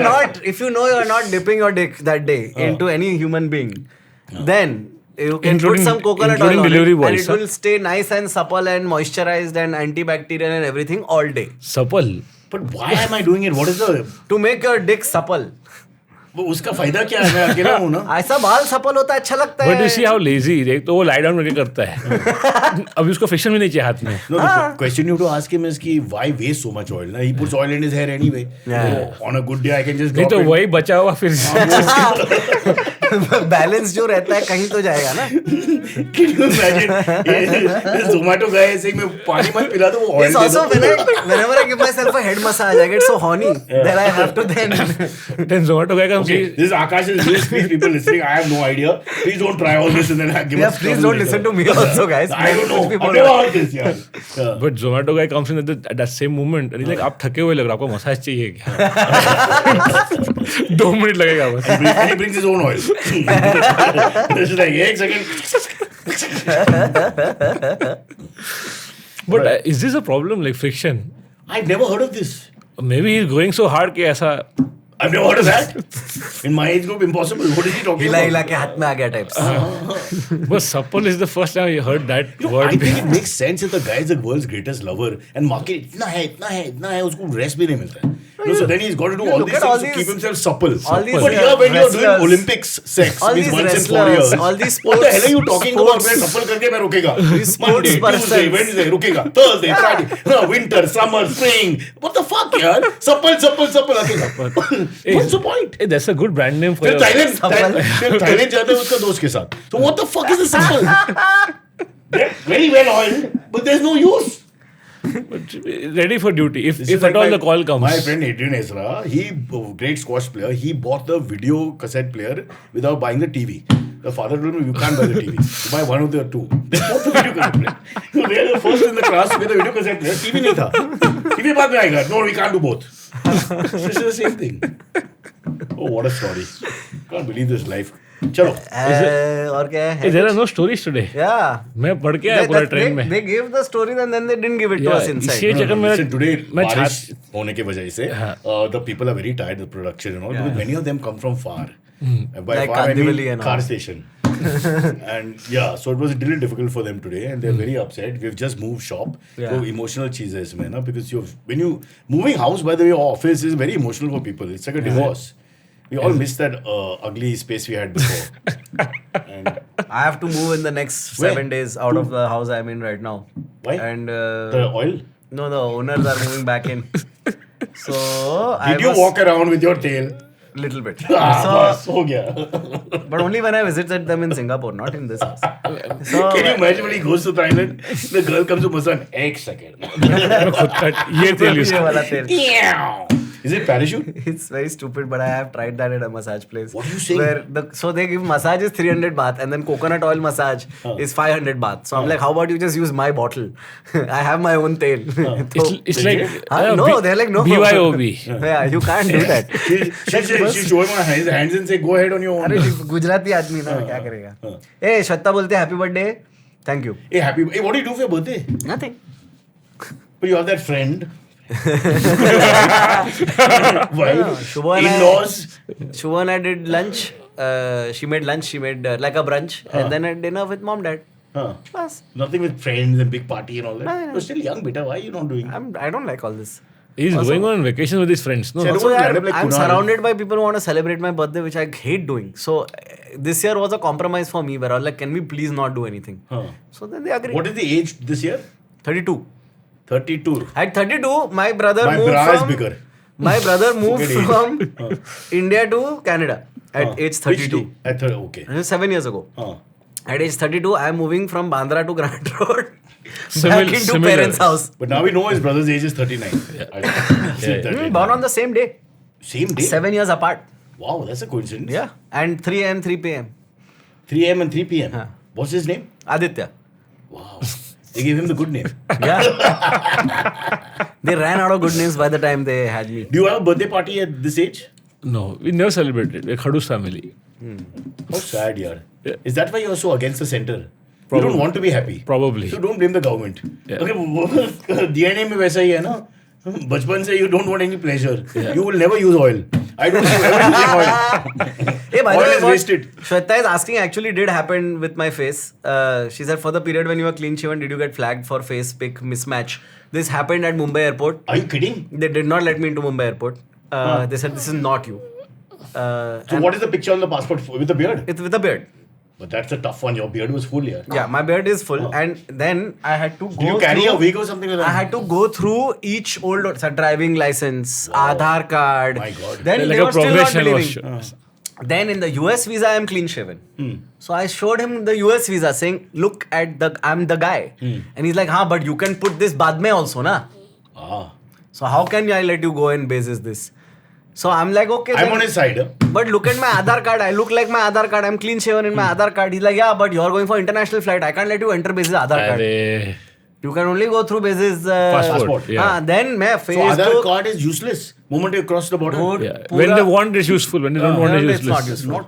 learn. if you know you're not dipping your dick that day into any human being, then you can Including- put some coconut including oil on delivery it, and boys, it huh? will stay nice and supple and moisturized and antibacterial and everything all day Supple. But why am I doing it? What is the? to make your dick supple. वो उसका फायदा क्या है? मैं अकेला हूँ ना. ऐसा बाल सपल होता है, अच्छा लगता But you है. see how lazy. देख तो वो lie down करके करता है. अभी उसको friction भी नहीं चाहिए हाथ में. No, the question you have to ask him is कि why waste so much oil? He puts oil in his hair anyway. Yeah. So on a good day, I can just नहीं drop तो it. वही बचा हुआ फिर balance जो रहता है कहीं तो जाएगा ना. Can you imagine? Zomato guy is saying मैं पानी मत पिला दो, वो oil It's दे also दो. whenever I give myself a head massage, I get so horny that I have to then. Then Zomato guy comes. Okay, this is Akash's news. Please, people listening, I have no idea. Please don't try all this and then give Yeah, us please trouble don't later. listen to me also, guys. I don't know. People I've never heard this, yeah. But Zomato guy comes in at that same moment and he's like, आप थके हुए लग रहे हो, आपको massage चाहिए क्या? 2 minute लगेगा बस. And he brings his own oil. This is like, एक second. But is this a problem, like friction? I've never heard of this. Maybe he's going so hard कि ऐसा. I've never heard of that. In my age group, impossible. What is he talking हिला about? हिला के हाथ में आ गया types. But supple is the first time I heard that I word. think it makes sense if the guy is the world's greatest lover and market इतना है उसको rest भी नहीं मिलता है. No, so then he's got to do all look these at all things to keep these- himself supple. all these, But yeah, when you're doing wrestlers, Olympics sex all means these once in 4 wrestlers, years. all these What the hell are you sports- talking about? मैं supple करके मैं रुकेगा. These sports Monday, Tuesday, persons. Wednesday रुकेगा. Thursday, Friday, no, winter, summer, spring. What the fuck, यार? Supple. What's the point? Hey, that's a good brand name for फिर your. Thailand जाते हैं उसका दोस्त के साथ. So what the fuck is the supple? They're very well oiled, but there's no use. Ready for duty if This is at like all the call comes. My friend Adrian Ezra, great squash player, he bought the video cassette player without buying the TV. The father told him, you can't buy the TV. You buy one of the two. They bought the video cassette player. So they are the first in the class with the video cassette player. TV नहीं था. TV बाद में आएगा. No, we can't do both. This is the same thing. Oh, what a story. Can't believe this life. चलो. और क्या है? Hey, there are no stories today. Yeah. मैं पढ़ के आया पूरा ट्रेन में. They gave the stories and then they didn't give it to us inside. इसी चक्कर में Listen, today मैं बारिश होने की वजह से हाँ. the people are very tired of production and all because many of them come from far. And by Like far I Kandivali mean and all. car station. And yeah, so it was really difficult for them today and they're very upset. We've just moved shop. Yeah. So emotional cheeses, man, because when you moving house, by the way, office is very emotional for people. It's like a divorce. We all miss that ugly space we had before. And I have to move in the next Where? 7 days out of the house I'm in right now. Why? And the oil. no, the owners are moving back in. So Did you walk around with your tail? little bit. बस हो गया. But only when I visited them in Singapore, not in this house. So Can you imagine when he goes to Thailand? The girl comes to Masan. एक second. मैं खुद का ये तेल use ये वाला तेल. Is it parachute? It's very stupid, but I have tried that at a massage place. What are you saying? So they give massage is 300 baht and then coconut oil massage is 500 baht. So I'm like, how about you just use my bottle? I have my own tail. It's like No, they're like, no. BYOB. Yeah, you can't do that. She show him on his hands and say, go ahead on your own. अरे गुजराती आदमी ना क्या करेगा? ए श्वेता बोलते happy birthday. Thank you. Hey, happy. Hey, what do you do for your birthday? Nothing. But you have that friend. Why? Shubha and I- In-laws. Shubha and I did lunch. She made lunch. She made like a brunch, and then had dinner with mom, dad. Huh. Bas. Nothing with friends and big party and all that. No. You're still young, beta. Why are you not doing? I don't like all this. He's going on vacation with his friends. No, Chalo. Also, Random like I'm Kunal. surrounded by people who want to celebrate my birthday, which I hate doing. So this year was a compromise for me, where I was like, can we please not do anything? Huh. So then they agreed. What is the age this year? 32. 32. At 32, my brother My moved bra is from bigger. my brother moved Forget age. from India to Canada at age Which 32. day? At okay. This is 7 years ago. Huh. At age 32, I am moving from Bandra to Grant Road Similar- back into similar. parents' house. But now we know his brother's age is 39. Born on the same day, Same day? 7 years apart. Wow, that's a coincidence. Yeah, and 3 a.m., 3 p.m. 3 a.m. and 3 p.m. Huh. What's his name? Aditya. Wow. They gave him the good name. Yeah. They ran out of good names by the time they had me. Do you have a birthday party at this age? no, we never celebrated. We're Khadus family. How sad, yaar. Yeah. Is that why you're so against the center? You Probably. don't want to be happy. Probably. So don't blame the government. Yeah. Okay, DNA में वैसा ही है ना. बचपन से you don't want any pleasure. You will never use oil. I don't see you ever using oil. Hey, by the Oil way, is what wasted. Shweta is asking actually did happen with my face. She said for the period when you were clean shaven, did you get flagged for face pic mismatch? This happened at Mumbai airport. Are you kidding? They did not let me into Mumbai airport. They said this is not you. So what is the picture on the passport with the beard? It's with a beard. But that's a tough one. Your beard was full here. Yeah, my beard is full, and then I had to go. Did you carry through, a wig or something like that? I had to go through each driving license, Aadhaar card. My God. Then Like they a were still not progression was believing. Then in the US visa, I am clean shaven. So I showed him the US visa, saying, "Look at I'm the guy." And he's like, "Haan, but you can put this baad mein also, na? So how can I let you go and basis this?" So I'm like, "Okay." I'm on his side. But look at my Aadhaar card. I look like my Aadhaar card. I'm clean shaven in my Aadhaar card. He's like, "Yeah, but you're going for international flight. I can't let you enter basis Aadhaar card. Arey. You can only go through basis Passport, yeah. Then मैं So Aadhaar Facebook card is useless moment you cross the border. Yeah. When they want, it's useful. When they don't want, it's it's not useless. useful.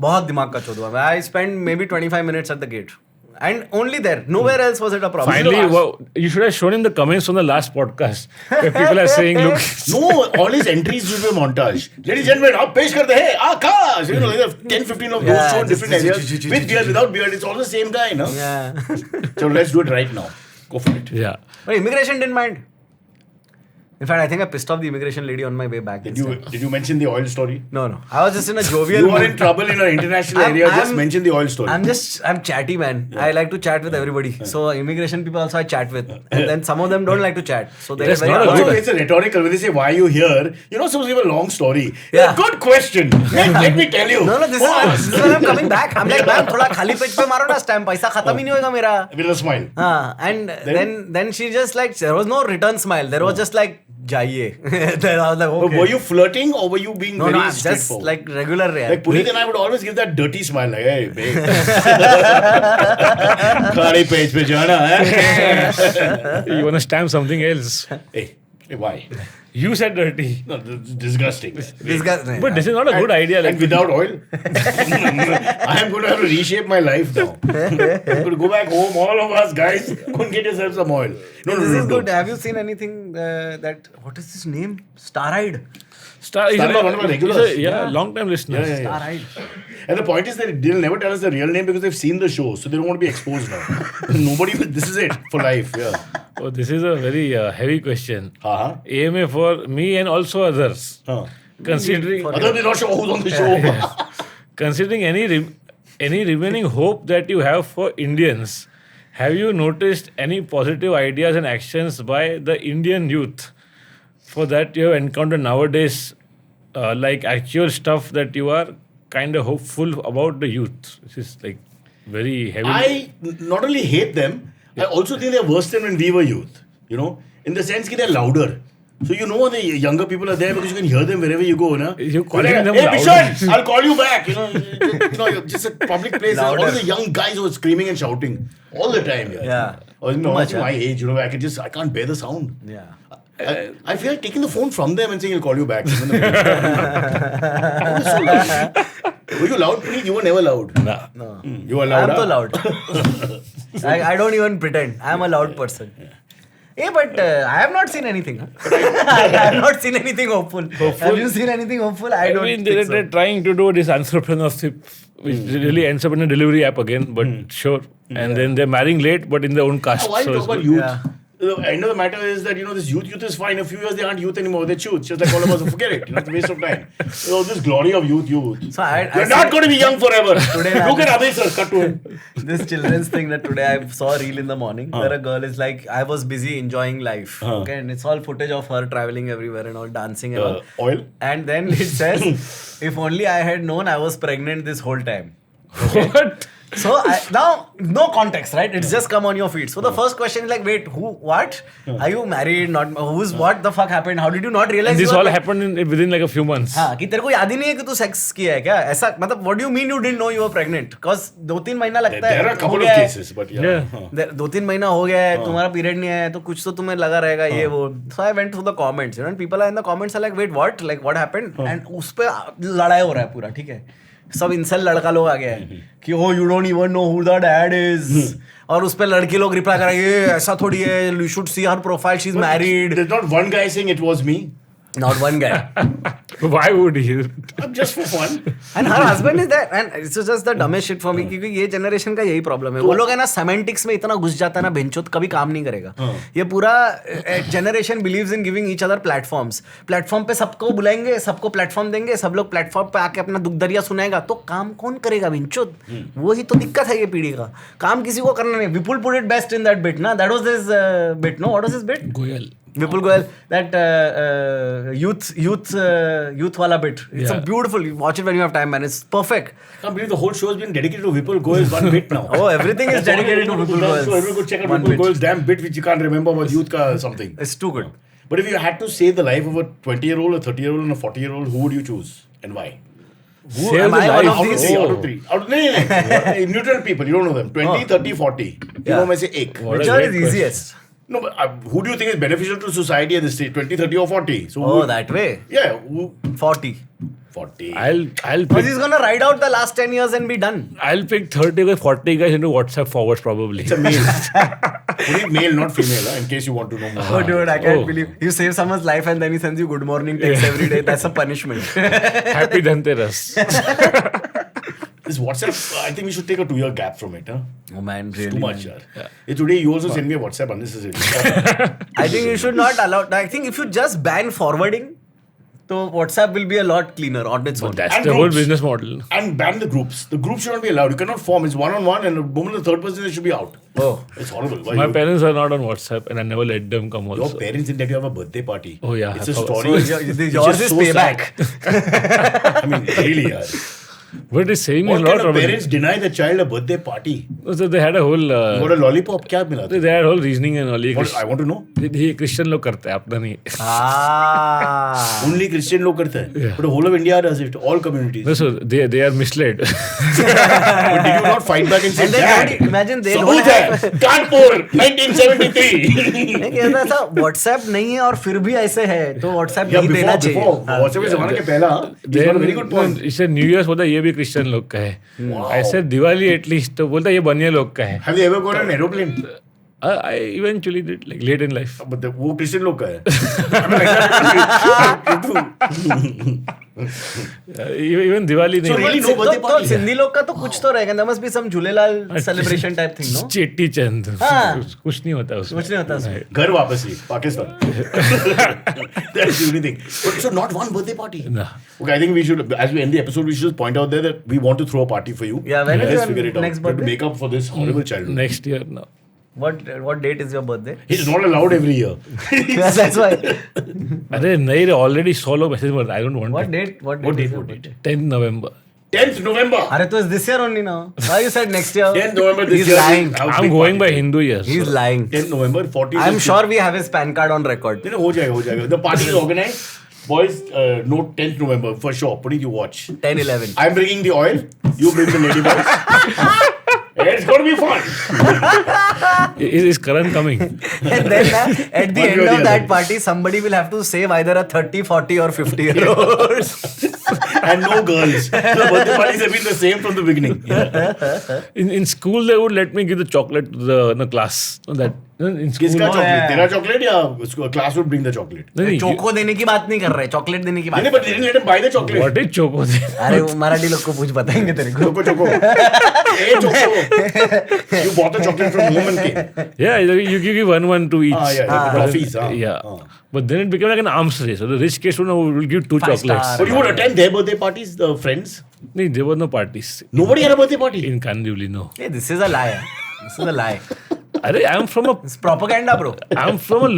बहुत दिमाग का चौधवा. I spent maybe 25 minutes at the gate. And only there. Nowhere else was it a problem. Finally, you should have shown him the comments from the last podcast where people are saying, "Look, No, all his entries will be a montage. Ladies and gentlemen, आप पेश करते हैं Akash. You know, like 10-15 of those Yeah, shown different just- areas with beard, without beard. It's all the same guy, no? Yeah. So let's do it right now. Go for it. yeah." But immigration didn't mind. In fact, I think I pissed off the immigration lady on my way back. Did you mention the oil story? No. I was just in a jovial You are mood. in trouble in an international area. Just mention the oil story. I'm chatty, man. I like to chat with everybody. So immigration people also I chat with. And then some of them don't like to chat. So they're That's very not a Also, good- it's a rhetorical. When they say, why are you here? You're not supposed to give a long story. Yeah. Good question. Let me tell you. No, this is when I'm coming back. I'm like, man, थोड़ा खाली पेट पे मारो ना stamp. पैसा खत्म ही नहीं होगा मेरा. With a smile. And then she just like, there was no return smile. There was just like, जाइए. Then I was like, But okay. were you flirting or were you being No, very just straightforward? like regular. Like Puneet and I would always give that dirty smile, like, hey, babe. Khari page pe jana, hai? You want to stamp something else? Hey, why? You said dirty. No, it's disgusting. This guy. But this is not a good idea. And Like, without oil, I am going to have to reshape my life now. I'm going to go back home, all of us guys, go and get yourself some oil. No, This is good. Have you seen anything that, what is his name? Star-eyed. Star is Star a is long, one of our he's regulars. a, yeah, long time listener. Yeah. Star-eyed. And the point is that they'll never tell us the real name because they've seen the show, so they don't want to be exposed now. Nobody, this is it for life. Yeah. Oh, this is a very heavy question. Uh-huh. AMA for me and also others. Considering Other than not sure who's on the show. considering any remaining hope that you have for Indians, have you noticed any positive ideas and actions by the Indian youth for that you have encountered nowadays, like actual stuff that you are kind of hopeful about the youth? This is like very heavy. I not only hate them, I also think they're worse than when we were youth. You know, in the sense that they're louder. So you know the younger people are there because you can hear them wherever you go, na? You're calling them hey, loud. Bishan, I'll call you back. You know, just a public place. All Louder. the young guys who are screaming and shouting all the time. Yeah. Or Too much, my age, you know, I can't bear the sound. Yeah. I feel like taking the phone from them and saying, I'll call you back. I was so loud. Were you loud, Puneet? You were never loud. Nah. No. You were loud. I'm so huh? loud. I don't even pretend. I'm a loud person. Hey, but I have not seen anything. I have not seen anything hopeful. Have you seen anything hopeful? I don't mean, think they're trying to do this entrepreneurship, which really ends up in a delivery app again, but sure. And then they're marrying late, but in their own caste. Why so talk it's about good. youth? Yeah. The end of the matter is that, this youth is fine. A few years they aren't youth anymore. They're youth. Just like all of us. Forget it. It's a waste of time. This glory of youth. So I You're not see- going to be young forever. Today Look at Abhay sir. Cut to him. This children's thing that today I saw a reel in the morning where a girl is like, I was busy enjoying life. Okay, and it's all footage of her traveling everywhere and all dancing and all. Oil. And then it says, if only I had known I was pregnant this whole time. What? So now, no context, right? It's just come on your feed. So the first question is like, wait, who, what? Are you married? Not who's? What the fuck happened? How did you not realize? And this you were all happened within like a few months. हाँ कि तेरे को याद ही नहीं है कि तू sex किया है क्या ऐसा मतलब what do you mean you didn't know you were pregnant because 2-3 महीना लगता है There are a हो couple of गया है। cases, but yeah. 2-3 महीना हो गया है तुम्हारा पीरियड नहीं आया तो कुछ तो तुम्हें लगा रहेगा ये वो so I went through the comments and people are in the comments are like wait what happened and उस पे लड़ाई हो रहा है पूरा ठीक है सब इंसल लड़का लोग आ गया है कि oh you don't even know who the dad is और उस पे लड़की लोग रिप्लाई कर रहे हैं ये ऐसा थोड़ी है you should see her profile she's married There's not one guy saying it was me. not one guy Why would you? Just for fun. and her husband is there and it's just the dumbest shit for me क्योंकि ये generation का यही problem है वो लोग है ना semantics में इतना घुस जाता है ना बेंचोत कभी काम नहीं करेगा ये पूरा generation believes in giving each other platform पे सबको बुलाएंगे सबको प्लेटफॉर्म देंगे सब लोग प्लेटफॉर्म पे आके अपना दुख दरिया सुनाएगा तो काम कौन करेगा बेंचोत वही तो दिक्कत है ये पीढ़ी का काम किसी को करना नहीं Vipul put it best in that bit ना that was this bit no what was this bit Vipul Goyal, that youth wala bit. It's a Yeah. beautiful. You watch it when you have time, man. It's perfect. I can't believe the whole show has been dedicated to Vipul Goyal's one bit now. Oh, everything is dedicated to Vipul Goyal. So everyone go check out One Vipul bit. Goyal's damn bit which you can't remember about youth ka something. It's too good. But if you had to save the life of a 20-year-old, a 30-year-old, and a 40-year-old, who would you choose and why? Save am the I one life. of Out of these? three, Oh. out of three. No. Neutral people, you don't know them. 20, 30, 40. Yeah. तीनों में से एक. What a Which one great is question. easiest? No, but who do you think is beneficial to society at this stage? 20, 30 or 40? So Oh, that way. Yeah, 40. 40. I'll Because pick he's gonna ride out the last 10 years and be done. I'll pick 30 guys, 40 guys into WhatsApp forwards probably. It's a male. Only male, not female, in case you want to know more. Oh, dude, I can't Oh. believe you save someone's life and then he sends you good morning text every day. That's a punishment. Happy Dhanteras. This WhatsApp, I think we should take a 2-year gap from it. Huh? Oh man, really? Too much, man. yaar. Hey, today you also send me a WhatsApp unnecessarily. I think you should not allow. I think if you just ban forwarding, so WhatsApp will be a lot cleaner on its own. That's And the whole groups. business model. And ban the groups. The groups should not be allowed. You cannot form. It's one-on-one, and the moment the third person is, should be out. Oh. It's horrible. Why My you- parents are not on WhatsApp and I never let them come Your also. parents didn't let you have a birthday party. Oh, yeah, It's I a forgot. story. So It's yours just is so payback. sad. I mean, really, yaar. But it's saying me a What lot kind of about parents deny the child a birthday party? So they had a whole You got a lollipop? क्या मिला था? they had a whole reasoning and all. What, I want to know. ये Christian लोग करते हैं अपना नहीं. Ah. Only Christian लोग करते हैं. But the whole of India does it. All communities. No, so they are misled. But did you not fight back and say, And then Dad, daddy, imagine they don't सबूत have. है, कानपुर, 1973. नहीं कहता था WhatsApp नहीं है और फिर भी ऐसे है तो WhatsApp Yeah, नहीं देना चाहिए. before. WhatsApp के ज़माने के पहला. He's got a very good point. इसे न्यू ईयर होता है ये भी क्रिश्चियन लोग का है. ऐसे दिवाली एटलीस्ट तो बोलता है ये बनिया लोग का है. Have you ever got an aeroplane? I eventually did like late in life. But वो Christian लोग का है. Even Diwali So नहीं. really no तो birthday party. सिंधी लोग का तो कुछ तो रहेगा. There must be some Jhulelal celebration type thing, no? Chetty चंद. हाँ. कुछ नहीं होता उसमें. कुछ नहीं होता उसमें. घर वापस ही Pakistan. That's the only thing. But so not one birthday party. No. Okay, I think we should, as we end the episode, we should just point out there that we want to throw a party for you. Yeah, when is Let's your figure it out. next We have to birthday? make up for this horrible childhood. Next year now. What date is your birthday? He's not allowed every year. Yeah, that's why. अरे नहीं रे already 100 लोग message कर. I don't want What it. date? What What date? date? What date? 10th November. 10th November. अरे तो it's this year only now. Why you said next year? 10th November this He's year. lying. Our I'm big going by party. Hindu years. He's so- lying. 10th November, 14th. I'm sure we have his PAN card on record. No, हो जाएगा. The party is organized. Boys, note 10th November for sure. Put it, you watch. 10-11. I'm bringing the oil. You bring the lady boys. It's going to be fun. Is Karan coming? And then at the One end way or of the that other. party, somebody will have to save either a 30, 40 or 50-year-old. And no girls. The birthday parties have been the same from the beginning. In school they would let me give the chocolate to the class. So that in school. किसका Oh, chocolate? yeah. तेरा chocolate या class would bring the chocolate? नहीं, choco देने की बात नहीं कर रहे, चॉकलेट देने की नहीं, बात. but they didn't let him buy the chocolate. What is choco? अरे वो मराठी लोग को पूछ बताएंगे तेरे को. Choco. Hey, Choco. You bought the chocolate from home and came. Yeah, you give one to each. Yeah, the toffees. Yeah. But then it became like an arms race. So the rich kids will give 2 Five chocolates. star. But you would attend their birthday parties, the friends? No, there were no parties. Nobody had a birthday party. In Kandivali, no. Hey, this is a lie. This is a lie. I'm from a It's propaganda, bro.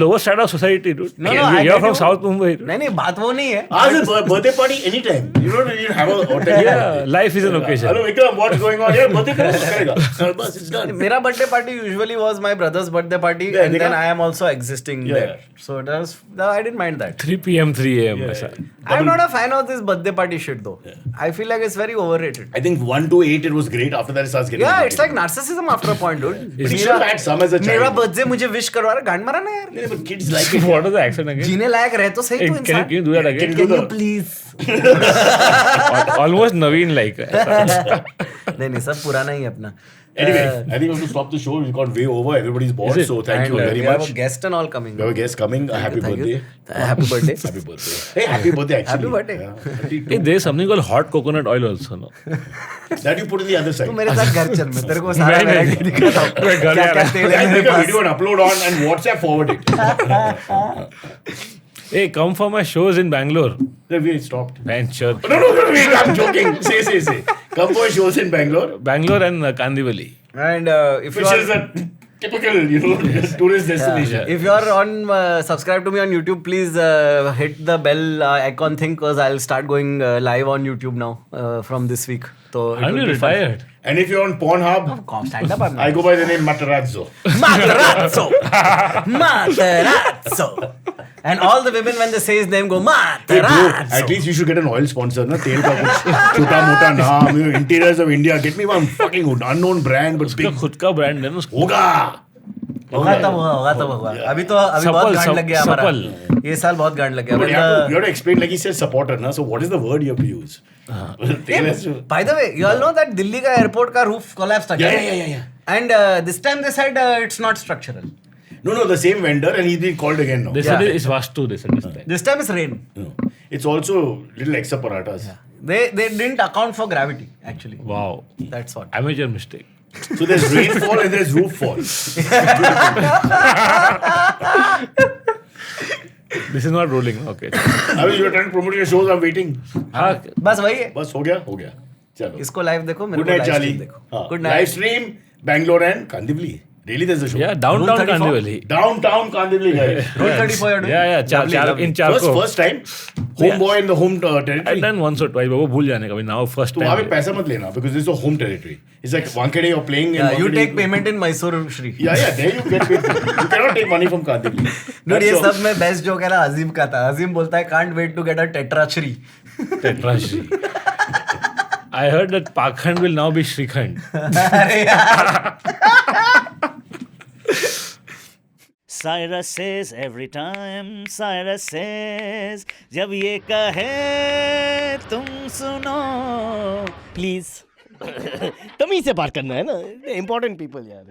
lower side of society, dude. No, I You're get from you. South Mumbai. Dude. नहीं बात वो नहीं है. Ask a birthday party anytime. You don't really have a hotel. Yeah, life is an occasion. Hello, Vikram, what's going on here? Birthday करेगा. बस, it's done. मेरा birthday party usually was my brother's birthday party, Yeah, and then देखा? I am also existing Yeah. there. So I didn't mind that. 3 p.m., 3 a.m. ऐसा. I'm not a fan of this birthday party shit though. I feel like it's very overrated. I think 1 to 8 it was great. After that it starts getting... Yeah, it's like narcissism after a point, dude. But you should have had some as a मेरा child. birthday मुझे wish करवा रहा, गांड मारा ना यार. नहीं, but kids like it. What was the accent again? जीने लायक रहे तो सही Hey, तू can इंसान. you do that again? Can Can you please? Almost Naveen like. नहीं सब पुराना ही है अपना. Anyway, I think we have to stop the show. We've gone way over. Everybody's bored. Is it? So thank you And, very we have much. a guest and all coming. We have a guest coming. Happy Thank you. birthday. Happy birthday. Happy birthday. Hey, happy birthday actually. Happy birthday. Yeah, Hey, 32. there's something called hot coconut oil also, no? That you put in the other side. तू मेरे साथ घर चल, मैं तेरे को सारा नहीं, variety नहीं। दिखाता हूँ. मैं घर क्या आ क्या रहा तेल है I'll मेरे make a pass. video and upload on and WhatsApp forward it. Hey, come for my shows in Bangalore. Then we stopped. Man, sure. No, wait, I'm joking. Say. Come for shows in Bangalore. Bangalore and Kandivali. And if you Which are is a Typical, tourist destination. If you're on, subscribe to me on YouTube, please hit the bell icon thing because I'll start going live on YouTube now from this week. So Aren't you retired? And if you're on Pornhub, stand up. I go by the name Matarazzo. Materazzo. And all the women, when they say his name, go Hey bro, Materazzo. at least you should get an oil sponsor, na? Tel ka kuch chota mota naam, Interiors of India. Get me one fucking unknown brand, but big. खुद का brand है ना उसका. होगा. होगा तब होगा. अभी बहुत गांड लग गया हमारा. ये साल बहुत गांड लग But गया. you have to explain, like he said, supporter, na? So what is the word you have to use? By the way, you all know that Delhi ka airport ka roof collapsed again. Yeah. And this time they said it's not structural. No, the same vendor, and he's been called again now. They said it's Vastu. They said this time. This time it's rain. No. It's also little extra parathas. They didn't account for gravity actually. Wow. That's what. Amateur mistake. So there's rainfall and there's roof fall. This is not rolling. Okay. I mean, you're trying to promote your shows. I'm waiting. हाँ. बस वही है. बस हो गया. चलो. इसको live देखो. मेरे Good को night, live Charlie. stream देखो. Good Live night. stream, Bangalore and Kandivali. Really, there's a show. Yeah, downtown 34. Kandivali. Downtown Kandivali, guys. Rule 34 you're doing? Yeah. Lovely. In Charco. First time, homeboy in the home territory. I've done once or twice. वो भूल जाने का. Now first तो वहाँ पे time. पैसा मत लेना because this is a home territory. It's like Wankhede, you're playing. Yeah, you Wankhede. take payment in Mysore Shri. Yeah, there you get paid. You cannot take money from Kandivali. Dude, ये That's all. सब में best joke है ना अजीम का था. अजीम बोलता है can't wait to get a tetra Shri. Tetrashri. I heard that Pakhand will now be Shrikhand. अरे यार. Cyrus says every time, Cyrus says, जब ये कहे तुम सुनो, प्लीज तमीज से बात करना है ना, इम्पोर्टेंट पीपल यार.